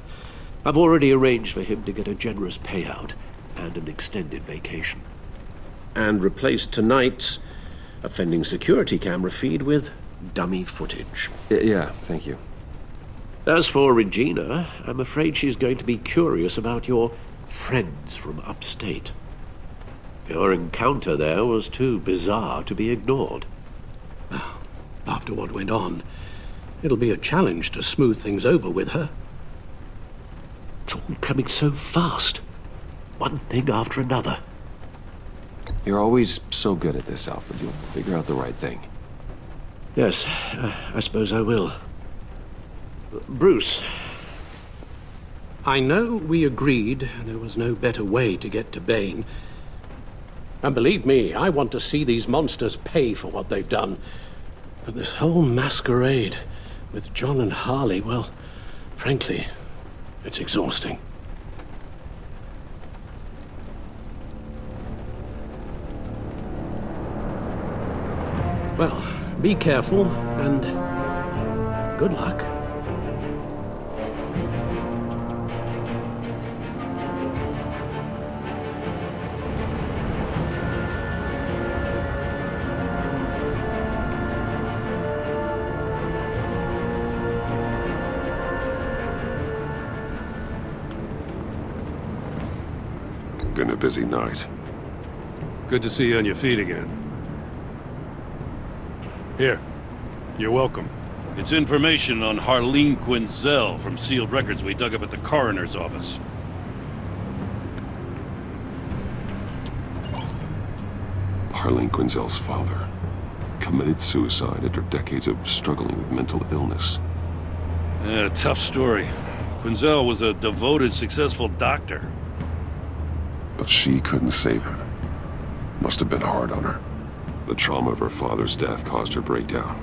Speaker 17: I've already arranged for him to get a generous payout and an extended vacation.
Speaker 12: And replaced tonight's offending security camera feed with dummy footage.
Speaker 1: Yeah, thank you.
Speaker 17: As for Regina, I'm afraid she's going to be curious about your friends from upstate. Your encounter there was too bizarre to be ignored.
Speaker 12: After what went on, it'll be a challenge to smooth things over with her.
Speaker 17: It's all coming so fast. One thing after another.
Speaker 1: You're always so good at this, Alfred. You'll figure out the right thing.
Speaker 17: Yes, I suppose I will. Bruce.
Speaker 12: I know we agreed there was no better way to get to Bane. And believe me, I want to see these monsters pay for what they've done. But this whole masquerade with John and Harley, well, frankly, it's exhausting. Well, be careful and good luck.
Speaker 3: Been a busy night.
Speaker 4: Good to see you on your feet again. Here, you're welcome. It's information on Harleen Quinzel from sealed records we dug up at the coroner's office.
Speaker 3: Harleen Quinzel's father committed suicide after decades of struggling with mental illness.
Speaker 4: Yeah, tough story. Quinzel was a devoted, successful doctor.
Speaker 3: But she couldn't save him. Must have been hard on her. The trauma of her father's death caused her breakdown.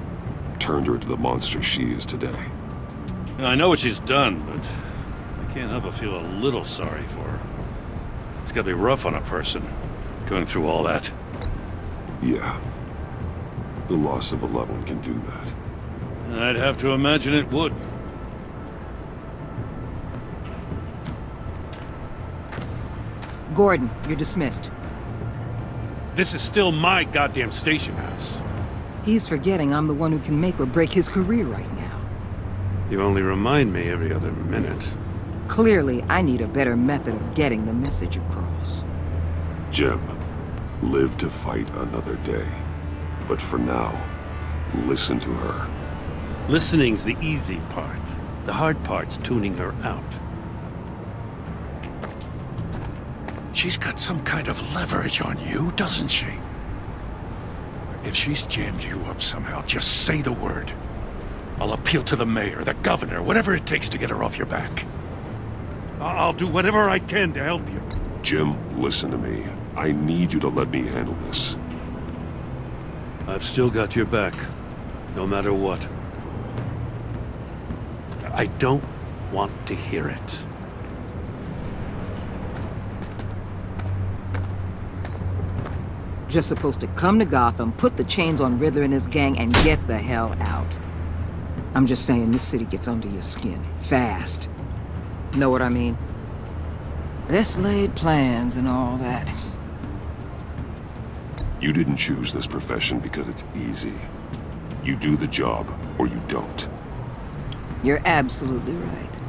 Speaker 3: Turned her into the monster she is today.
Speaker 4: I know what she's done, but I can't help but feel a little sorry for her. It's gotta be rough on a person, going through all that.
Speaker 3: Yeah. The loss of a loved one can do that.
Speaker 4: I'd have to imagine it would.
Speaker 2: Gordon, you're dismissed.
Speaker 4: This is still my goddamn station house.
Speaker 2: He's forgetting I'm the one who can make or break his career right now.
Speaker 4: You only remind me every other minute.
Speaker 2: Clearly, I need a better method of getting the message across.
Speaker 3: Jim, live to fight another day. But for now, listen to her.
Speaker 4: Listening's the easy part. The hard part's tuning her out. She's got some kind of leverage on you, doesn't she? If she's jammed you up somehow, just say the word. I'll appeal to the mayor, the governor, whatever it takes to get her off your back. I'll do whatever I can to help you.
Speaker 3: Jim, listen to me. I need you to let me handle this.
Speaker 4: I've still got your back, no matter what. I don't want to hear it.
Speaker 2: Just supposed to come to Gotham, put the chains on Riddler and his gang, and get the hell out. I'm just saying, this city gets under your skin. Fast. Know what I mean? Best laid plans and all that.
Speaker 3: You didn't choose this profession because it's easy. You do the job, or you don't.
Speaker 2: You're absolutely right.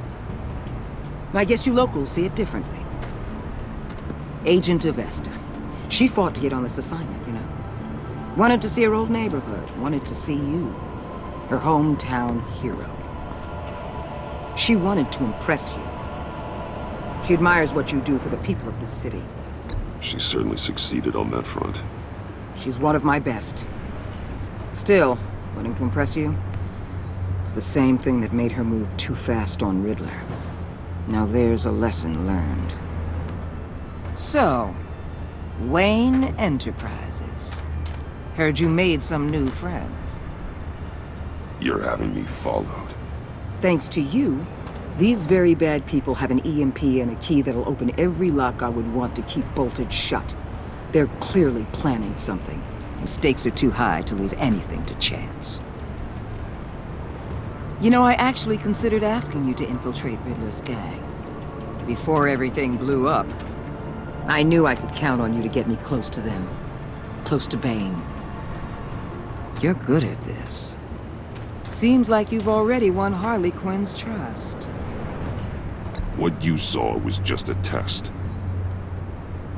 Speaker 2: I guess you locals see it differently. Agent Avesta. She fought to get on this assignment, you know. Wanted to see her old neighborhood. Wanted to see you. Her hometown hero. She wanted to impress you. She admires what you do for the people of this city.
Speaker 3: She certainly succeeded on that front.
Speaker 2: She's one of my best. Still, wanting to impress you? It's the same thing that made her move too fast on Riddler. Now there's a lesson learned. So, Wayne Enterprises. Heard you made some new friends.
Speaker 3: You're having me followed.
Speaker 2: Thanks to you, these very bad people have an EMP and a key that'll open every lock I would want to keep bolted shut. They're clearly planning something. The stakes are too high to leave anything to chance. You know, I actually considered asking you to infiltrate Riddler's gang. Before everything blew up, I knew I could count on you to get me close to them. Close to Bane. You're good at this. Seems like you've already won Harley Quinn's trust.
Speaker 3: What you saw was just a test.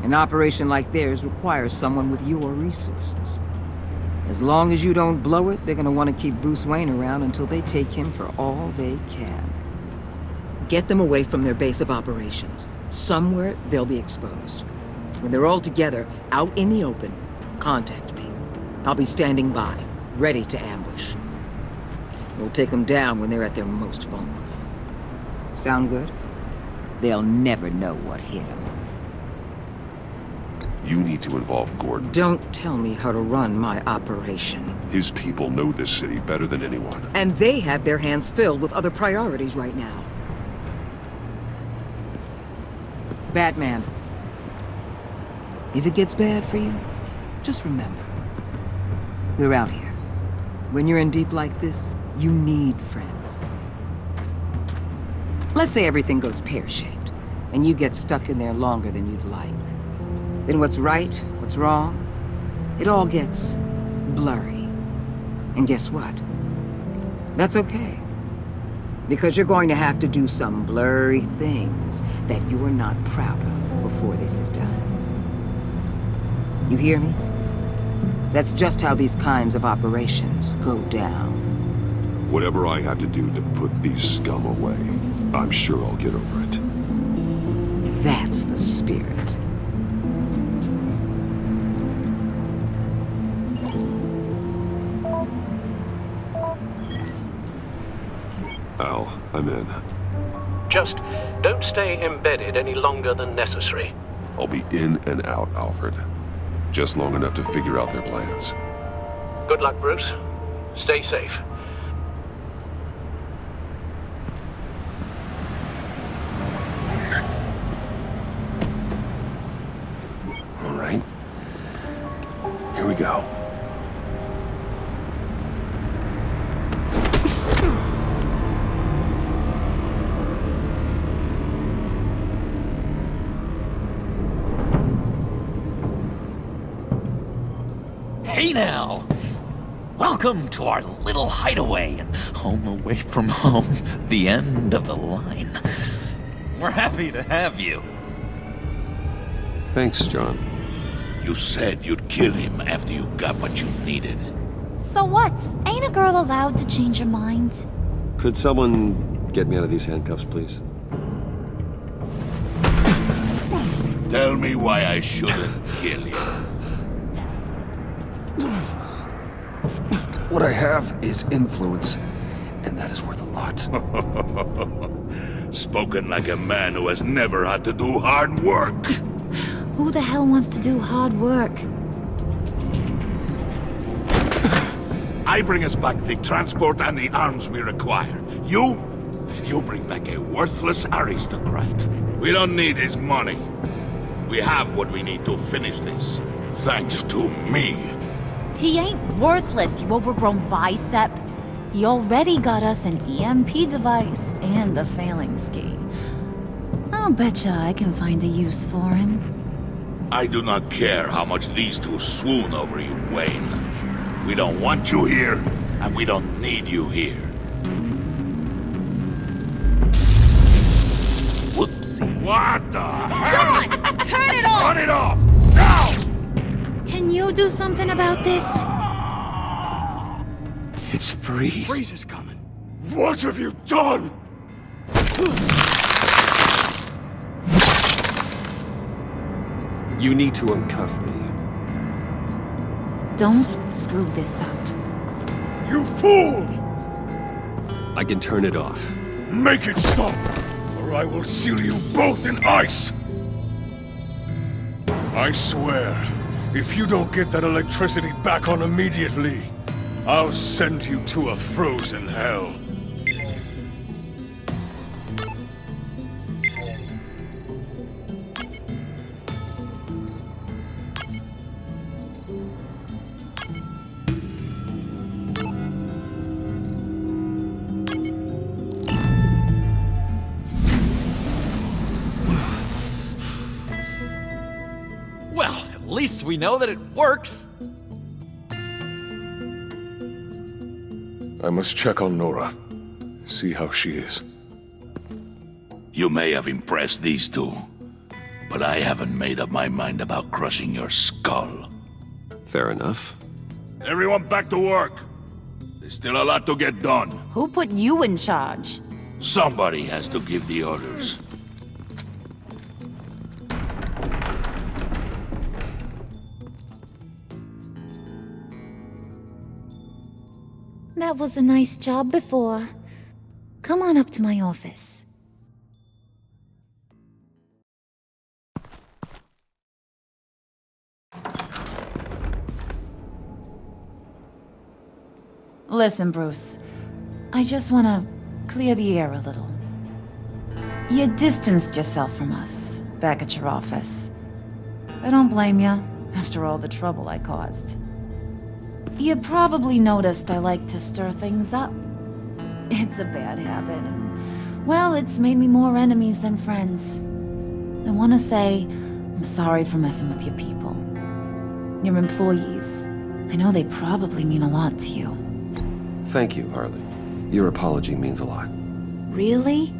Speaker 2: An operation like theirs requires someone with your resources. As long as you don't blow it, they're gonna want to keep Bruce Wayne around until they take him for all they can. Get them away from their base of operations. Somewhere they'll be exposed. When they're all together, out in the open, contact me. I'll be standing by, ready to ambush. We'll take them down when they're at their most vulnerable. Sound good? They'll never know what hit them.
Speaker 3: You need to involve Gordon.
Speaker 2: Don't tell me how to run my operation.
Speaker 3: His people know this city better than anyone.
Speaker 2: And they have their hands filled with other priorities right now. Batman. If it gets bad for you, just remember. We're out here. When you're in deep like this, you need friends. Let's say everything goes pear-shaped, and you get stuck in there longer than you'd like. Then what's right, what's wrong, it all gets blurry. And guess what? That's okay. Because you're going to have to do some blurry things that you're not proud of before this is done. You hear me? That's just how these kinds of operations go down.
Speaker 3: Whatever I have to do to put these scum away, I'm sure I'll get over it.
Speaker 2: That's the spirit.
Speaker 3: Al, I'm in.
Speaker 17: Just don't stay embedded any longer than necessary.
Speaker 3: I'll be in and out, Alfred. Just long enough to figure out their plans.
Speaker 17: Good luck, Bruce. Stay safe.
Speaker 3: All right. Here we go.
Speaker 18: Hey now!
Speaker 13: Welcome to our little hideaway and home away from home, the end of the line. We're happy to have you.
Speaker 1: Thanks, John.
Speaker 10: You said you'd kill him after you got what you needed.
Speaker 15: So what? Ain't a girl allowed to change her mind?
Speaker 1: Could someone get me out of these handcuffs, please?
Speaker 10: Tell me why I shouldn't kill you.
Speaker 1: What I have is influence, and that is worth a lot.
Speaker 10: Spoken like a man who has never had to do hard work.
Speaker 15: Who the hell wants to do hard work?
Speaker 10: I bring us back the transport and the arms we require. You bring back a worthless aristocrat. We don't need his money. We have what we need to finish this, thanks to me.
Speaker 15: He ain't worthless, you overgrown bicep. He already got us an EMP device and the failing ski. I'll betcha I can find a use for him.
Speaker 10: I do not care how much these two swoon over you, Wayne. We don't want you here, and we don't need you here.
Speaker 13: Whoopsie.
Speaker 10: What the hell?
Speaker 15: John! Turn it off!
Speaker 10: Turn it off! Now!
Speaker 15: Can you do something about this?
Speaker 13: It's Freeze.
Speaker 16: Freeze is coming.
Speaker 10: What have you done?
Speaker 1: You need to uncuff me.
Speaker 15: Don't screw this up.
Speaker 10: You fool!
Speaker 1: I can turn it off.
Speaker 10: Make it stop, or I will seal you both in ice!
Speaker 4: I swear, if you don't get that electricity back on immediately, I'll send you to a frozen hell.
Speaker 13: Well, at least we know that it works.
Speaker 4: I must check on Nora. See how she is.
Speaker 10: You may have impressed these two, but I haven't made up my mind about crushing your skull.
Speaker 1: Fair enough.
Speaker 10: Everyone back to work. There's still a lot to get done.
Speaker 15: Who put you in charge?
Speaker 10: Somebody has to give the orders.
Speaker 15: That was a nice job before. Come on up to my office. Listen, Bruce. I just want to clear the air a little. You distanced yourself from us back at your office. I don't blame you, after all the trouble I caused. You probably noticed I like to stir things up. It's a bad habit, and, well, it's made me more enemies than friends. I want to say I'm sorry for messing with your people. Your employees. I know they probably mean a lot to you.
Speaker 1: Thank you, Harley. Your apology means a lot.
Speaker 15: Really?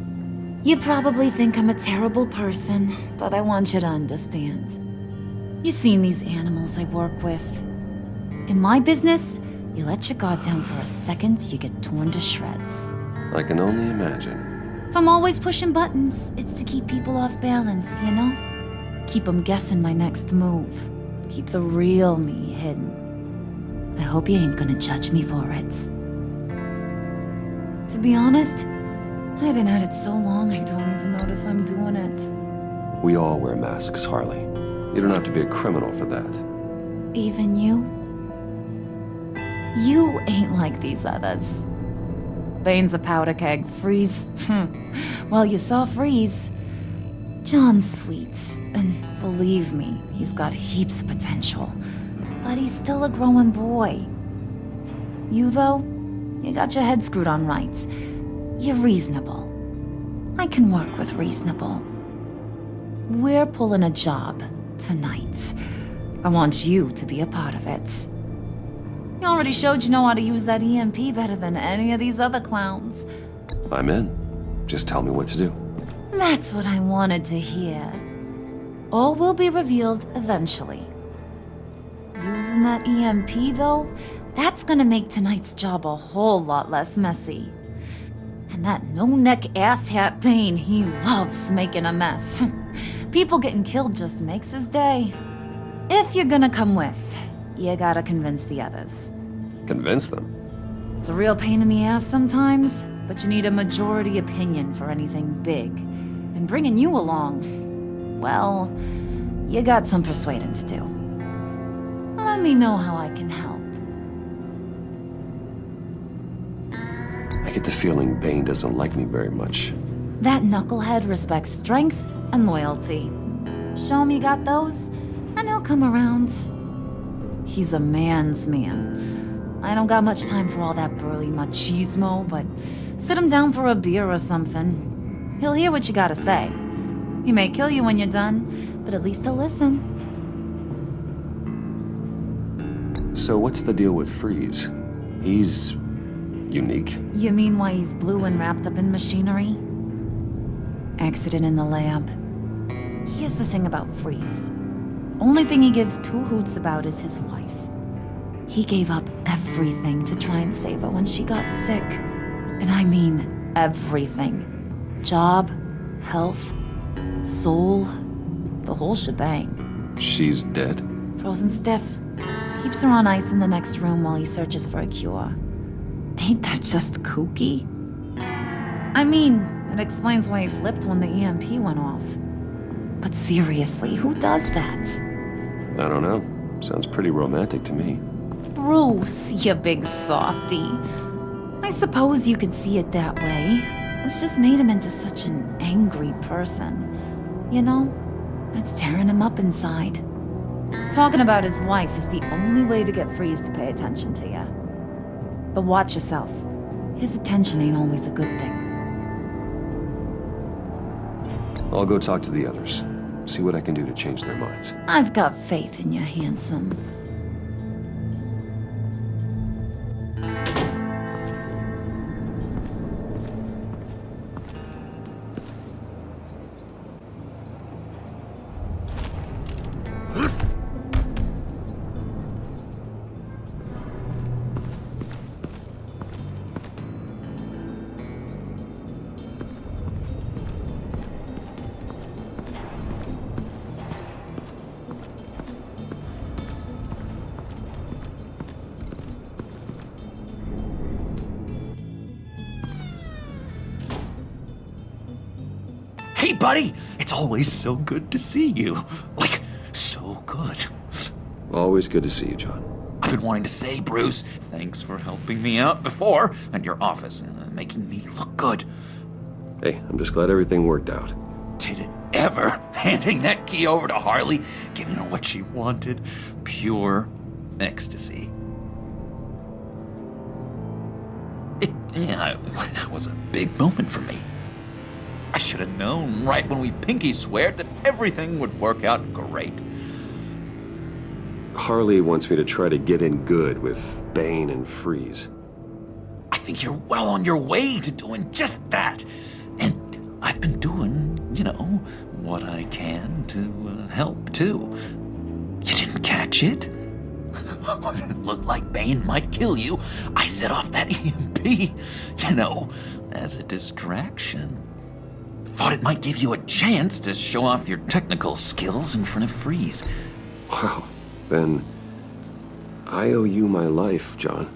Speaker 15: You probably think I'm a terrible person, but I want you to understand. You've seen these animals I work with. In my business, you let your guard down for a second, you get torn to shreds.
Speaker 1: I can only imagine.
Speaker 15: If I'm always pushing buttons, it's to keep people off balance, you know? Keep them guessing my next move. Keep the real me hidden. I hope you ain't gonna judge me for it. To be honest, I've been at it so long I don't even notice I'm doing it.
Speaker 1: We all wear masks, Harley. You don't have to be a criminal for that.
Speaker 15: Even you? You ain't like these others. Bane's a powder keg. Freeze. Well, you saw Freeze. John's sweet, and believe me, he's got heaps of potential. But he's still a growing boy. You, though, you got your head screwed on right. You're reasonable. I can work with reasonable. We're pulling a job tonight. I want you to be a part of it. You already showed you know how to use that EMP better than any of these other clowns.
Speaker 1: I'm in. Just tell me what to do.
Speaker 15: That's what I wanted to hear. All will be revealed eventually. Using that EMP, though, that's gonna make tonight's job a whole lot less messy. And that no-neck asshat Bane, he loves making a mess. People getting killed just makes his day. If you're gonna come with, you gotta convince the others.
Speaker 1: Convince them?
Speaker 15: It's a real pain in the ass sometimes, but you need a majority opinion for anything big. And bringing you along, well, you got some persuading to do. Let me know how I can help.
Speaker 1: I get the feeling Bane doesn't like me very much.
Speaker 15: That knucklehead respects strength and loyalty. Show him you got those, and he'll come around. He's a man's man. I don't got much time for all that burly machismo, but sit him down for a beer or something. He'll hear what you gotta say. He may kill you when you're done, but at least he'll listen.
Speaker 1: So what's the deal with Freeze? He's unique.
Speaker 15: You mean why he's blue and wrapped up in machinery? Accident in the lab. Here's the thing about Freeze. Only thing he gives two hoots about is his wife. He gave up everything to try and save her when she got sick. And I mean everything. Job, health, soul, the whole shebang.
Speaker 1: She's dead?
Speaker 15: Frozen stiff. Keeps her on ice in the next room while he searches for a cure. Ain't that just kooky? I mean, it explains why he flipped when the EMP went off. But seriously, who does that?
Speaker 1: I don't know. Sounds pretty romantic to me.
Speaker 15: Bruce, you big softy. I suppose you could see it that way. It's just made him into such an angry person. You know, it's tearing him up inside. Talking about his wife is the only way to get Freeze to pay attention to you. But watch yourself. His attention ain't always a good thing.
Speaker 1: I'll go talk to the others. See what I can do to change their minds.
Speaker 15: I've got faith in you, handsome.
Speaker 13: Hey, buddy! It's always so good to see you. Like, so good.
Speaker 1: Always good to see you, John.
Speaker 13: I've been wanting to say, Bruce, thanks for helping me out before at your office, making me look good.
Speaker 1: Hey, I'm just glad everything worked out.
Speaker 13: Did it ever? Handing that key over to Harley, giving her what she wanted. Pure ecstasy. It was a big moment for me. I should have known right when we pinky sweared that everything would work out great.
Speaker 1: Harley wants me to try to get in good with Bane and Freeze.
Speaker 13: I think you're well on your way to doing just that. And I've been doing, what I can to help, too. You didn't catch it? When it looked like Bane might kill you, I set off that EMP, as a distraction. Thought it might give you a chance to show off your technical skills in front of Freeze.
Speaker 1: Wow, then I owe you my life, John.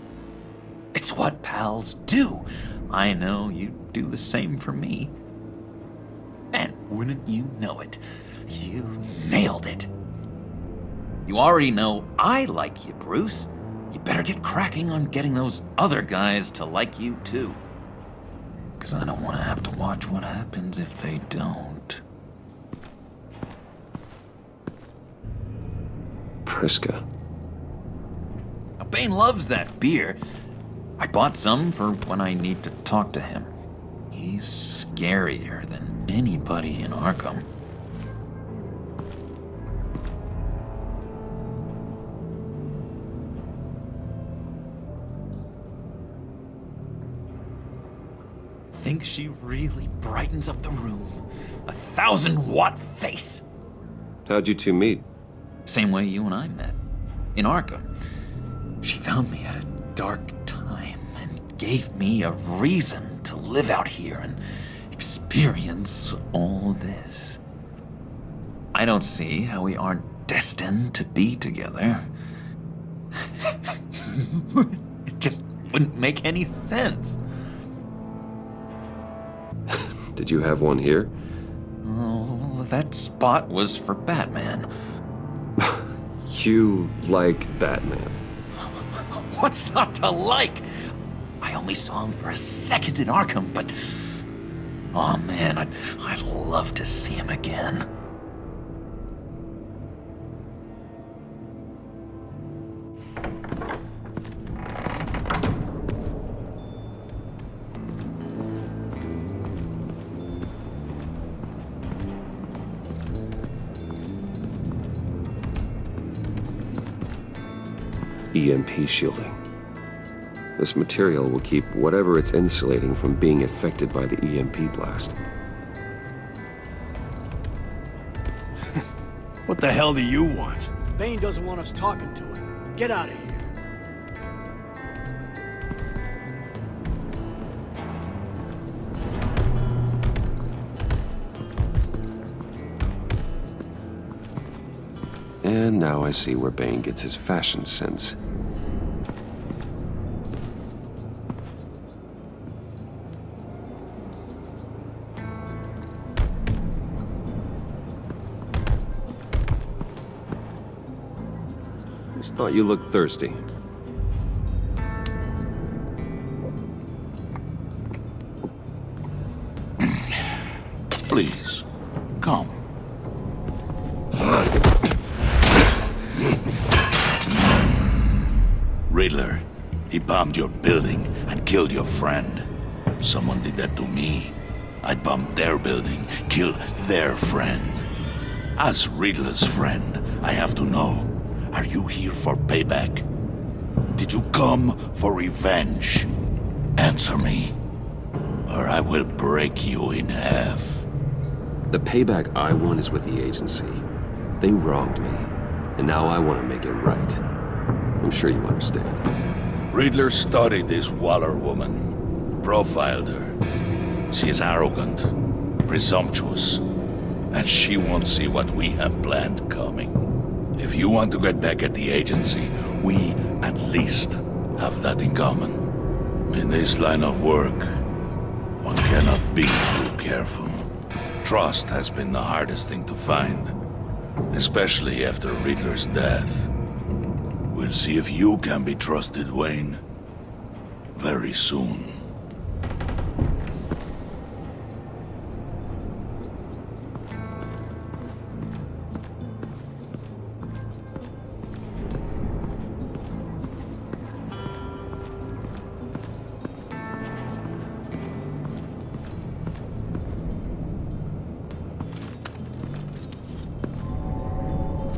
Speaker 13: It's what pals do. I know you'd do the same for me. And wouldn't you know it, you nailed it. You already know I like you, Bruce. You better get cracking on getting those other guys to like you, too. Because I don't want to have to watch what happens if they don't.
Speaker 1: Priska.
Speaker 13: Now, Bane loves that beer. I bought some for when I need to talk to him. He's scarier than anybody in Arkham. think she really brightens up the room? 1,000-watt face!
Speaker 1: How'd you two meet?
Speaker 13: Same way you and I met. In Arkham. She found me at a dark time and gave me a reason to live out here and experience all this. I don't see how we aren't destined to be together. It just wouldn't make any sense.
Speaker 1: Did you have one here?
Speaker 13: Oh, that spot was for Batman.
Speaker 1: You like Batman?
Speaker 13: What's not to like? I only saw him for a second in Arkham, but... oh man, I'd love to see him again.
Speaker 1: EMP shielding. This material will keep whatever it's insulating from being affected by the EMP blast.
Speaker 7: What the hell do you want?
Speaker 18: Bane doesn't want us talking to him. Get out of here.
Speaker 1: And now I see where Bane gets his fashion sense. Just thought you looked thirsty.
Speaker 10: Please, come. Riddler, he bombed your building and killed your friend. Someone did that to me. I'd bomb their building, kill their friend. As Riddler's friend, I have to know, are you here for payback? Did you come for revenge? Answer me, or I will break you in half.
Speaker 1: The payback I want is with the agency. They wronged me, and now I want to make it right. I'm sure you understand.
Speaker 10: Riddler studied this Waller woman, profiled her. She is arrogant, presumptuous, and she won't see what we have planned coming. If you want to get back at the agency, we at least have that in common. In this line of work, one cannot be too careful. Trust has been the hardest thing to find, especially after Riddler's death. We'll see if you can be trusted, Wayne. Very soon.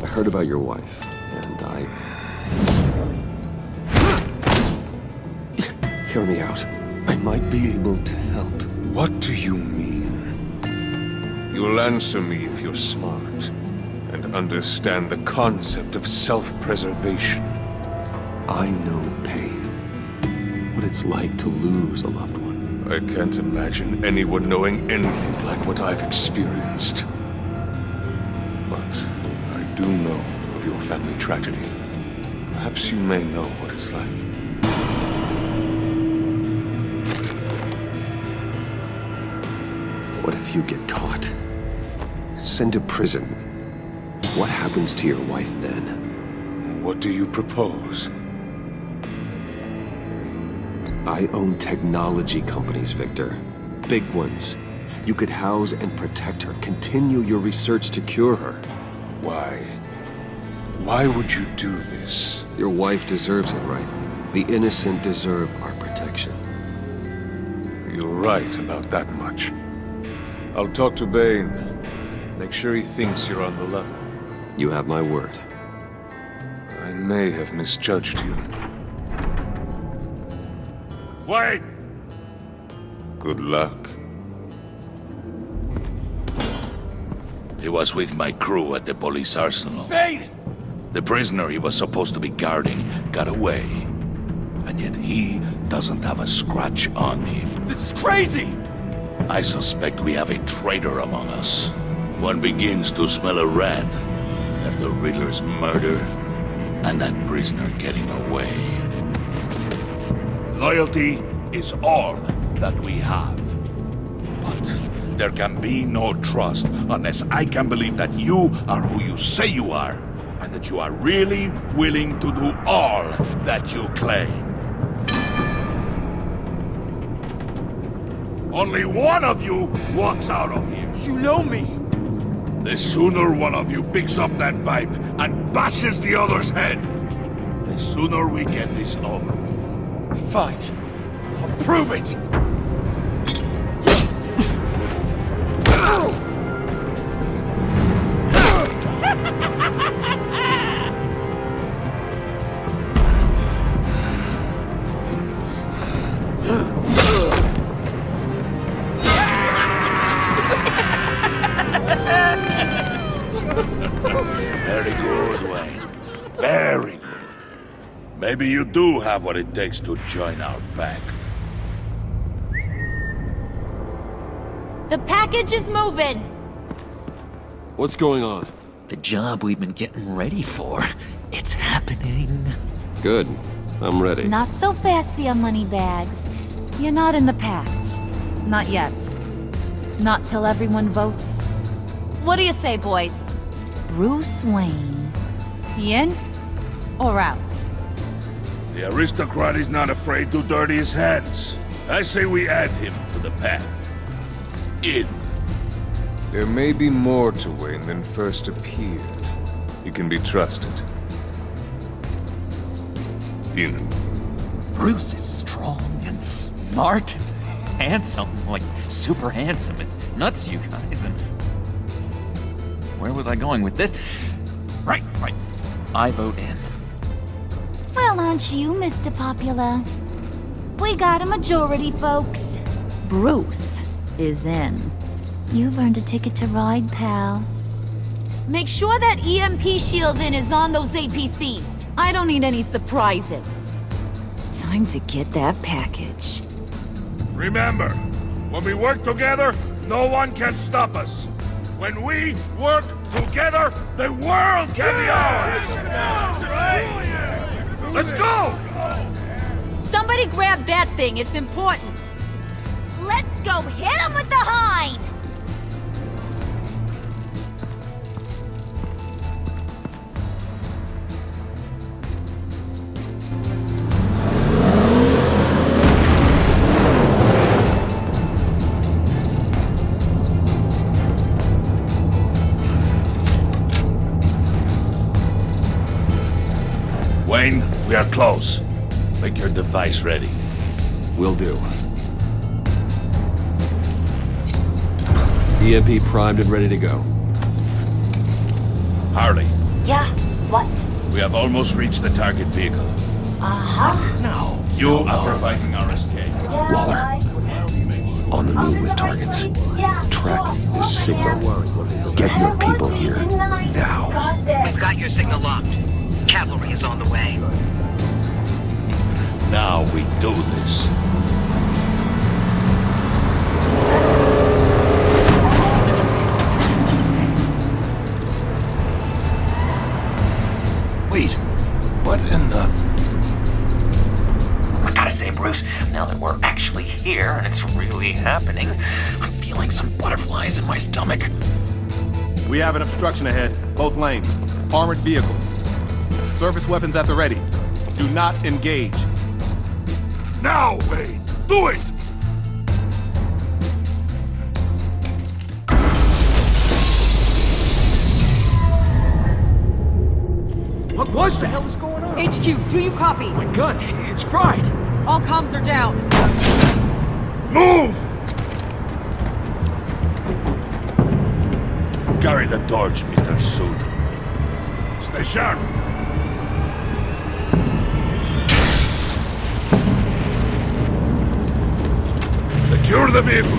Speaker 1: I heard about your wife, and hear me out. I might be able to help.
Speaker 3: What do you mean? You'll answer me if you're smart and understand the concept of self-preservation.
Speaker 1: I know pain. What it's like to lose a loved one.
Speaker 3: I can't imagine anyone knowing anything like what I've experienced. But I do know of your family tragedy. Perhaps you may know what it's like.
Speaker 1: What if you get caught? Sent to prison. What happens to your wife then?
Speaker 3: What do you propose?
Speaker 1: I own technology companies, Victor. Big ones. You could house and protect her. Continue your research to cure her.
Speaker 3: Why? Why would you do this?
Speaker 1: Your wife deserves it, right? The innocent deserve our protection.
Speaker 3: You're right about that much. I'll talk to Bane. Make sure he thinks you're on the level.
Speaker 1: You have my word.
Speaker 3: I may have misjudged you.
Speaker 10: Wait!
Speaker 3: Good luck.
Speaker 10: He was with my crew at the police arsenal.
Speaker 8: Bane!
Speaker 10: The prisoner he was supposed to be guarding got away. And yet he doesn't have a scratch on him.
Speaker 8: This is crazy!
Speaker 10: I suspect we have a traitor among us. One begins to smell a rat after Riddler's murder and that prisoner getting away. Loyalty is all that we have. But there can be no trust unless I can believe that you are who you say you are, and that you are really willing to do all that you claim. Only one of you walks out of here.
Speaker 8: You know me!
Speaker 10: The sooner one of you picks up that pipe and bashes the other's head, the sooner we get this over with.
Speaker 8: Fine. I'll prove it!
Speaker 10: Very good, Wayne. Very good. Maybe you do have what it takes to join our pact.
Speaker 15: The package is moving!
Speaker 17: What's going on?
Speaker 13: The job we've been getting ready for. It's happening.
Speaker 1: Good. I'm ready.
Speaker 15: Not so fast, the Moneybags. You're not in the Pact. Not yet. Not till everyone votes. What do you say, boys? Bruce Wayne. He in or out?
Speaker 10: The aristocrat is not afraid to dirty his hands. I say we add him to the pact. In.
Speaker 19: There may be more to Wayne than first appeared. He can be trusted. In.
Speaker 13: Bruce is strong and smart and handsome, like super handsome. It's nuts, you guys. And where was I going with this? Right. I vote in.
Speaker 15: Well, aren't you, Mr. Popular? We got a majority, folks. Bruce is in. You've earned a ticket to ride, pal. Make sure that EMP shielding is on those APCs. I don't need any surprises. Time to get that package.
Speaker 10: Remember, when we work together, no one can stop us. When we work together, the world can be ours! Let's go!
Speaker 15: Somebody grab that thing, it's important. Let's go hit him with the hind!
Speaker 10: Wayne, we are close. Make your device ready.
Speaker 1: Will do. EMP primed and ready to go.
Speaker 10: Harley,
Speaker 11: Yeah, what?
Speaker 10: we have almost reached the target vehicle.
Speaker 11: What?
Speaker 10: Now, you are providing our escape.
Speaker 1: Waller, on the move with targets. Track this signal. Get your people here, now.
Speaker 2: We've got your signal locked. Cavalry is on the way.
Speaker 10: Now we do this.
Speaker 13: Wait, what in the... I gotta say, Bruce, now that we're actually here and it's really happening, I'm feeling some butterflies in my stomach.
Speaker 5: We have an obstruction ahead, both lanes. Armored vehicles. Service weapons at the ready. Do not engage.
Speaker 10: Now, Wayne! Do it!
Speaker 18: What the hell is going on?
Speaker 2: HQ, do you copy?
Speaker 18: My gun, it's fried.
Speaker 2: All comms are down.
Speaker 10: Move! Carry the torch, Mr. Suit. Stay sharp. Secure the vehicle.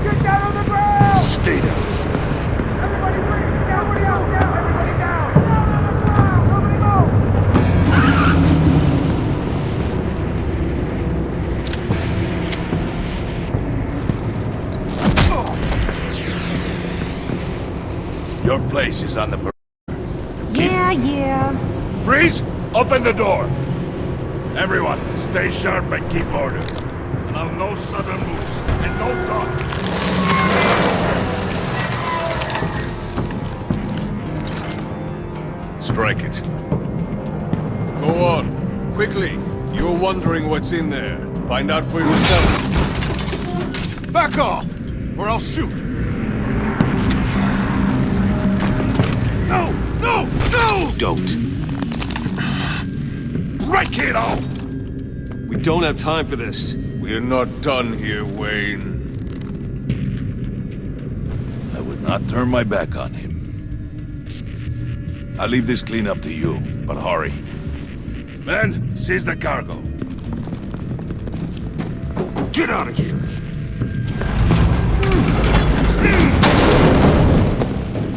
Speaker 7: Get down on the ground!
Speaker 1: Stay down.
Speaker 7: Everybody breathe! Everybody out! Down! Everybody down! Down on the ground! Nobody move!
Speaker 10: Your place is on the perimeter.
Speaker 15: Yeah.
Speaker 10: Freeze! Open the door! Everyone, stay sharp and keep order. Allow no sudden moves, and no talk.
Speaker 19: Strike it. Go on. Quickly. You're wondering what's in there. Find out for yourself.
Speaker 5: Back off, or I'll shoot.
Speaker 10: No! No! No!
Speaker 1: Don't.
Speaker 10: Break it all!
Speaker 19: We don't have time for this. We're not done here, Wayne.
Speaker 10: I would not turn my back on him. I'll leave this cleanup to you, but hurry. Men, seize the cargo.
Speaker 1: Get out of here!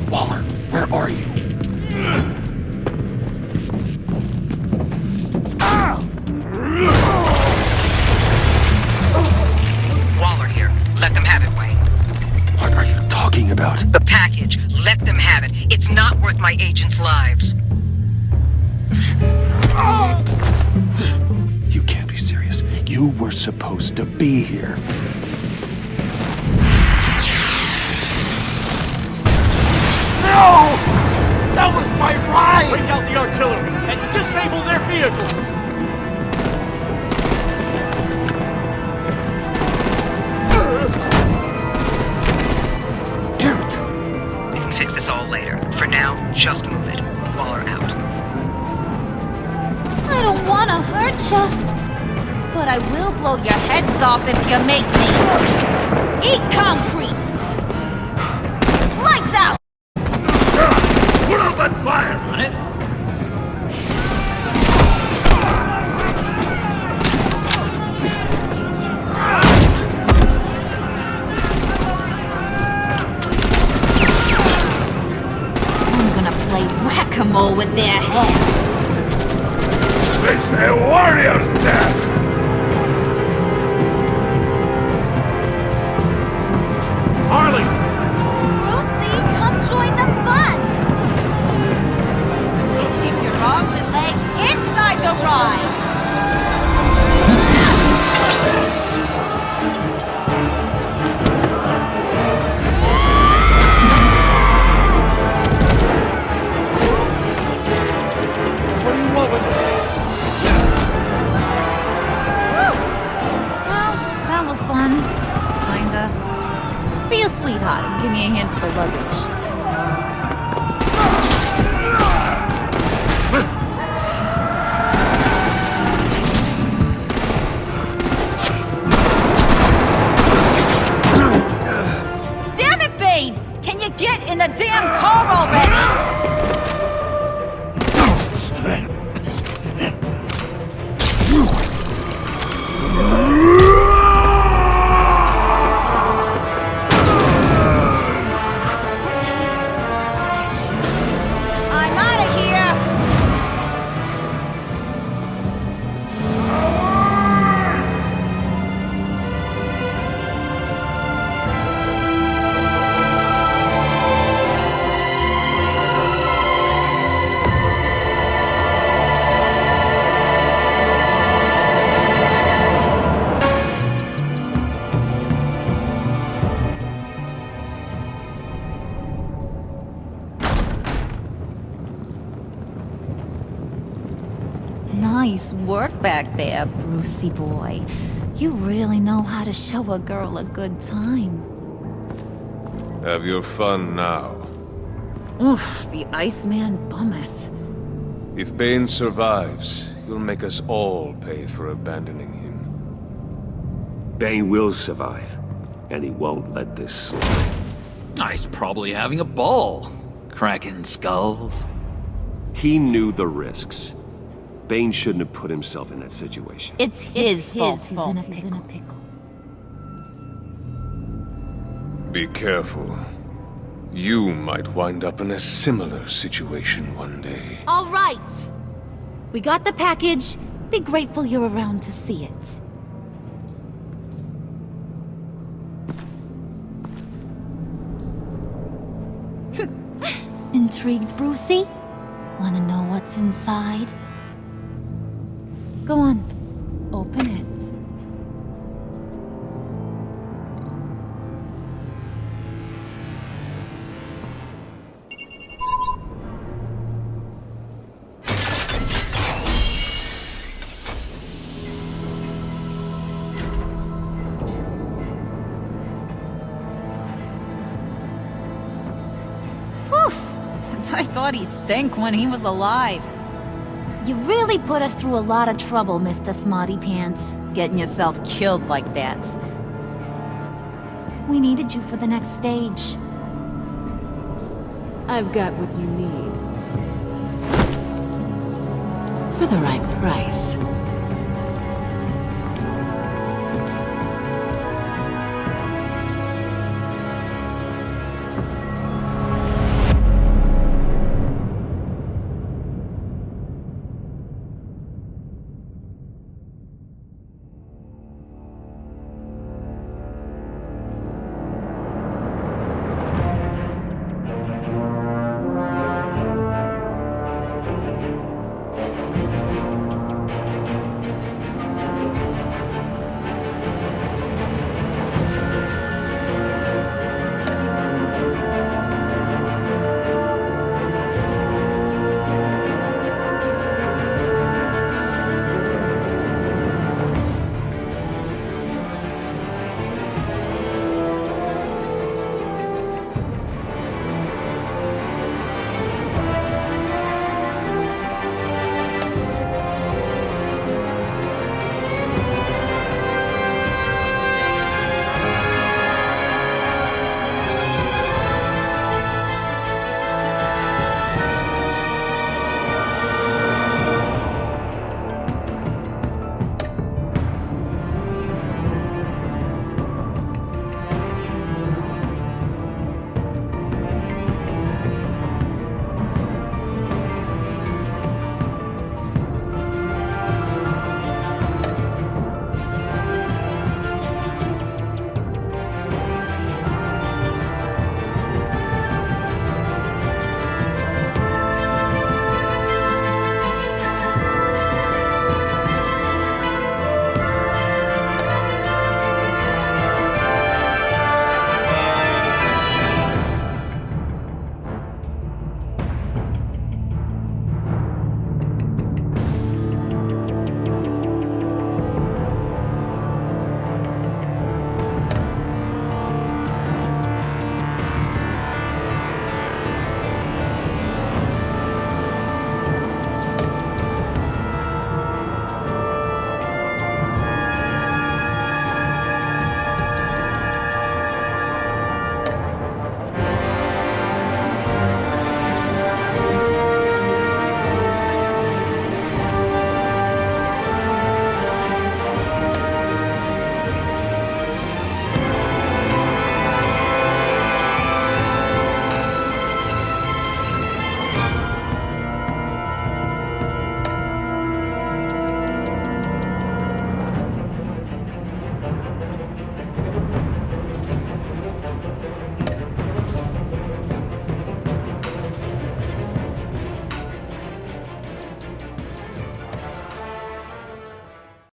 Speaker 1: Waller, where are you?
Speaker 2: Waller here. Let them have it, Wayne.
Speaker 1: What are you talking about?
Speaker 2: The package. Let them have it. It's not worth my agents' lives.
Speaker 1: You can't be serious. You were supposed to be here.
Speaker 18: No! That was my ride! Bring out the artillery and disable their vehicles!
Speaker 2: Damn it! We can fix this all later. For now, just move it. Waller out.
Speaker 15: I don't want to hurt ya, but I will blow your heads off if you make me. Eat concrete! Lights out!
Speaker 10: Put out that fire!
Speaker 13: On it?
Speaker 15: I'm gonna play whack-a-mole with their heads.
Speaker 10: It's a warrior's death!
Speaker 7: Harley!
Speaker 15: Lucy, come join the fun! Keep your arms and legs inside the ride!
Speaker 8: What do you want with us?
Speaker 15: Well, that was fun. Kinda. Be a sweetheart and give me a hand with the luggage. Damn it, Bane! Can you get in the damn car already? I'm out of here! Nice work back there, Brucey boy. You really know how to show a girl a good time.
Speaker 19: Have your fun now.
Speaker 15: Oof, the Iceman bummeth.
Speaker 19: If Bane survives, you'll make us all pay for abandoning him.
Speaker 1: Bane will survive, and he won't let this slide.
Speaker 13: He's probably having a ball. Cracking skulls.
Speaker 1: He knew the risks. Bane shouldn't have put himself in that situation.
Speaker 15: It's his fault he's in a pickle.
Speaker 19: Be careful. You might wind up in a similar situation one day.
Speaker 15: All right! We got the package. Be grateful you're around to see it. Intrigued, Brucey? Wanna know what's inside? Go on. Open it.
Speaker 20: I thought he stank when he was alive.
Speaker 15: You really put us through a lot of trouble, Mr. Smarty Pants.
Speaker 20: Getting yourself killed like that.
Speaker 15: We needed you for the next stage.
Speaker 21: I've got what you need. For the right price.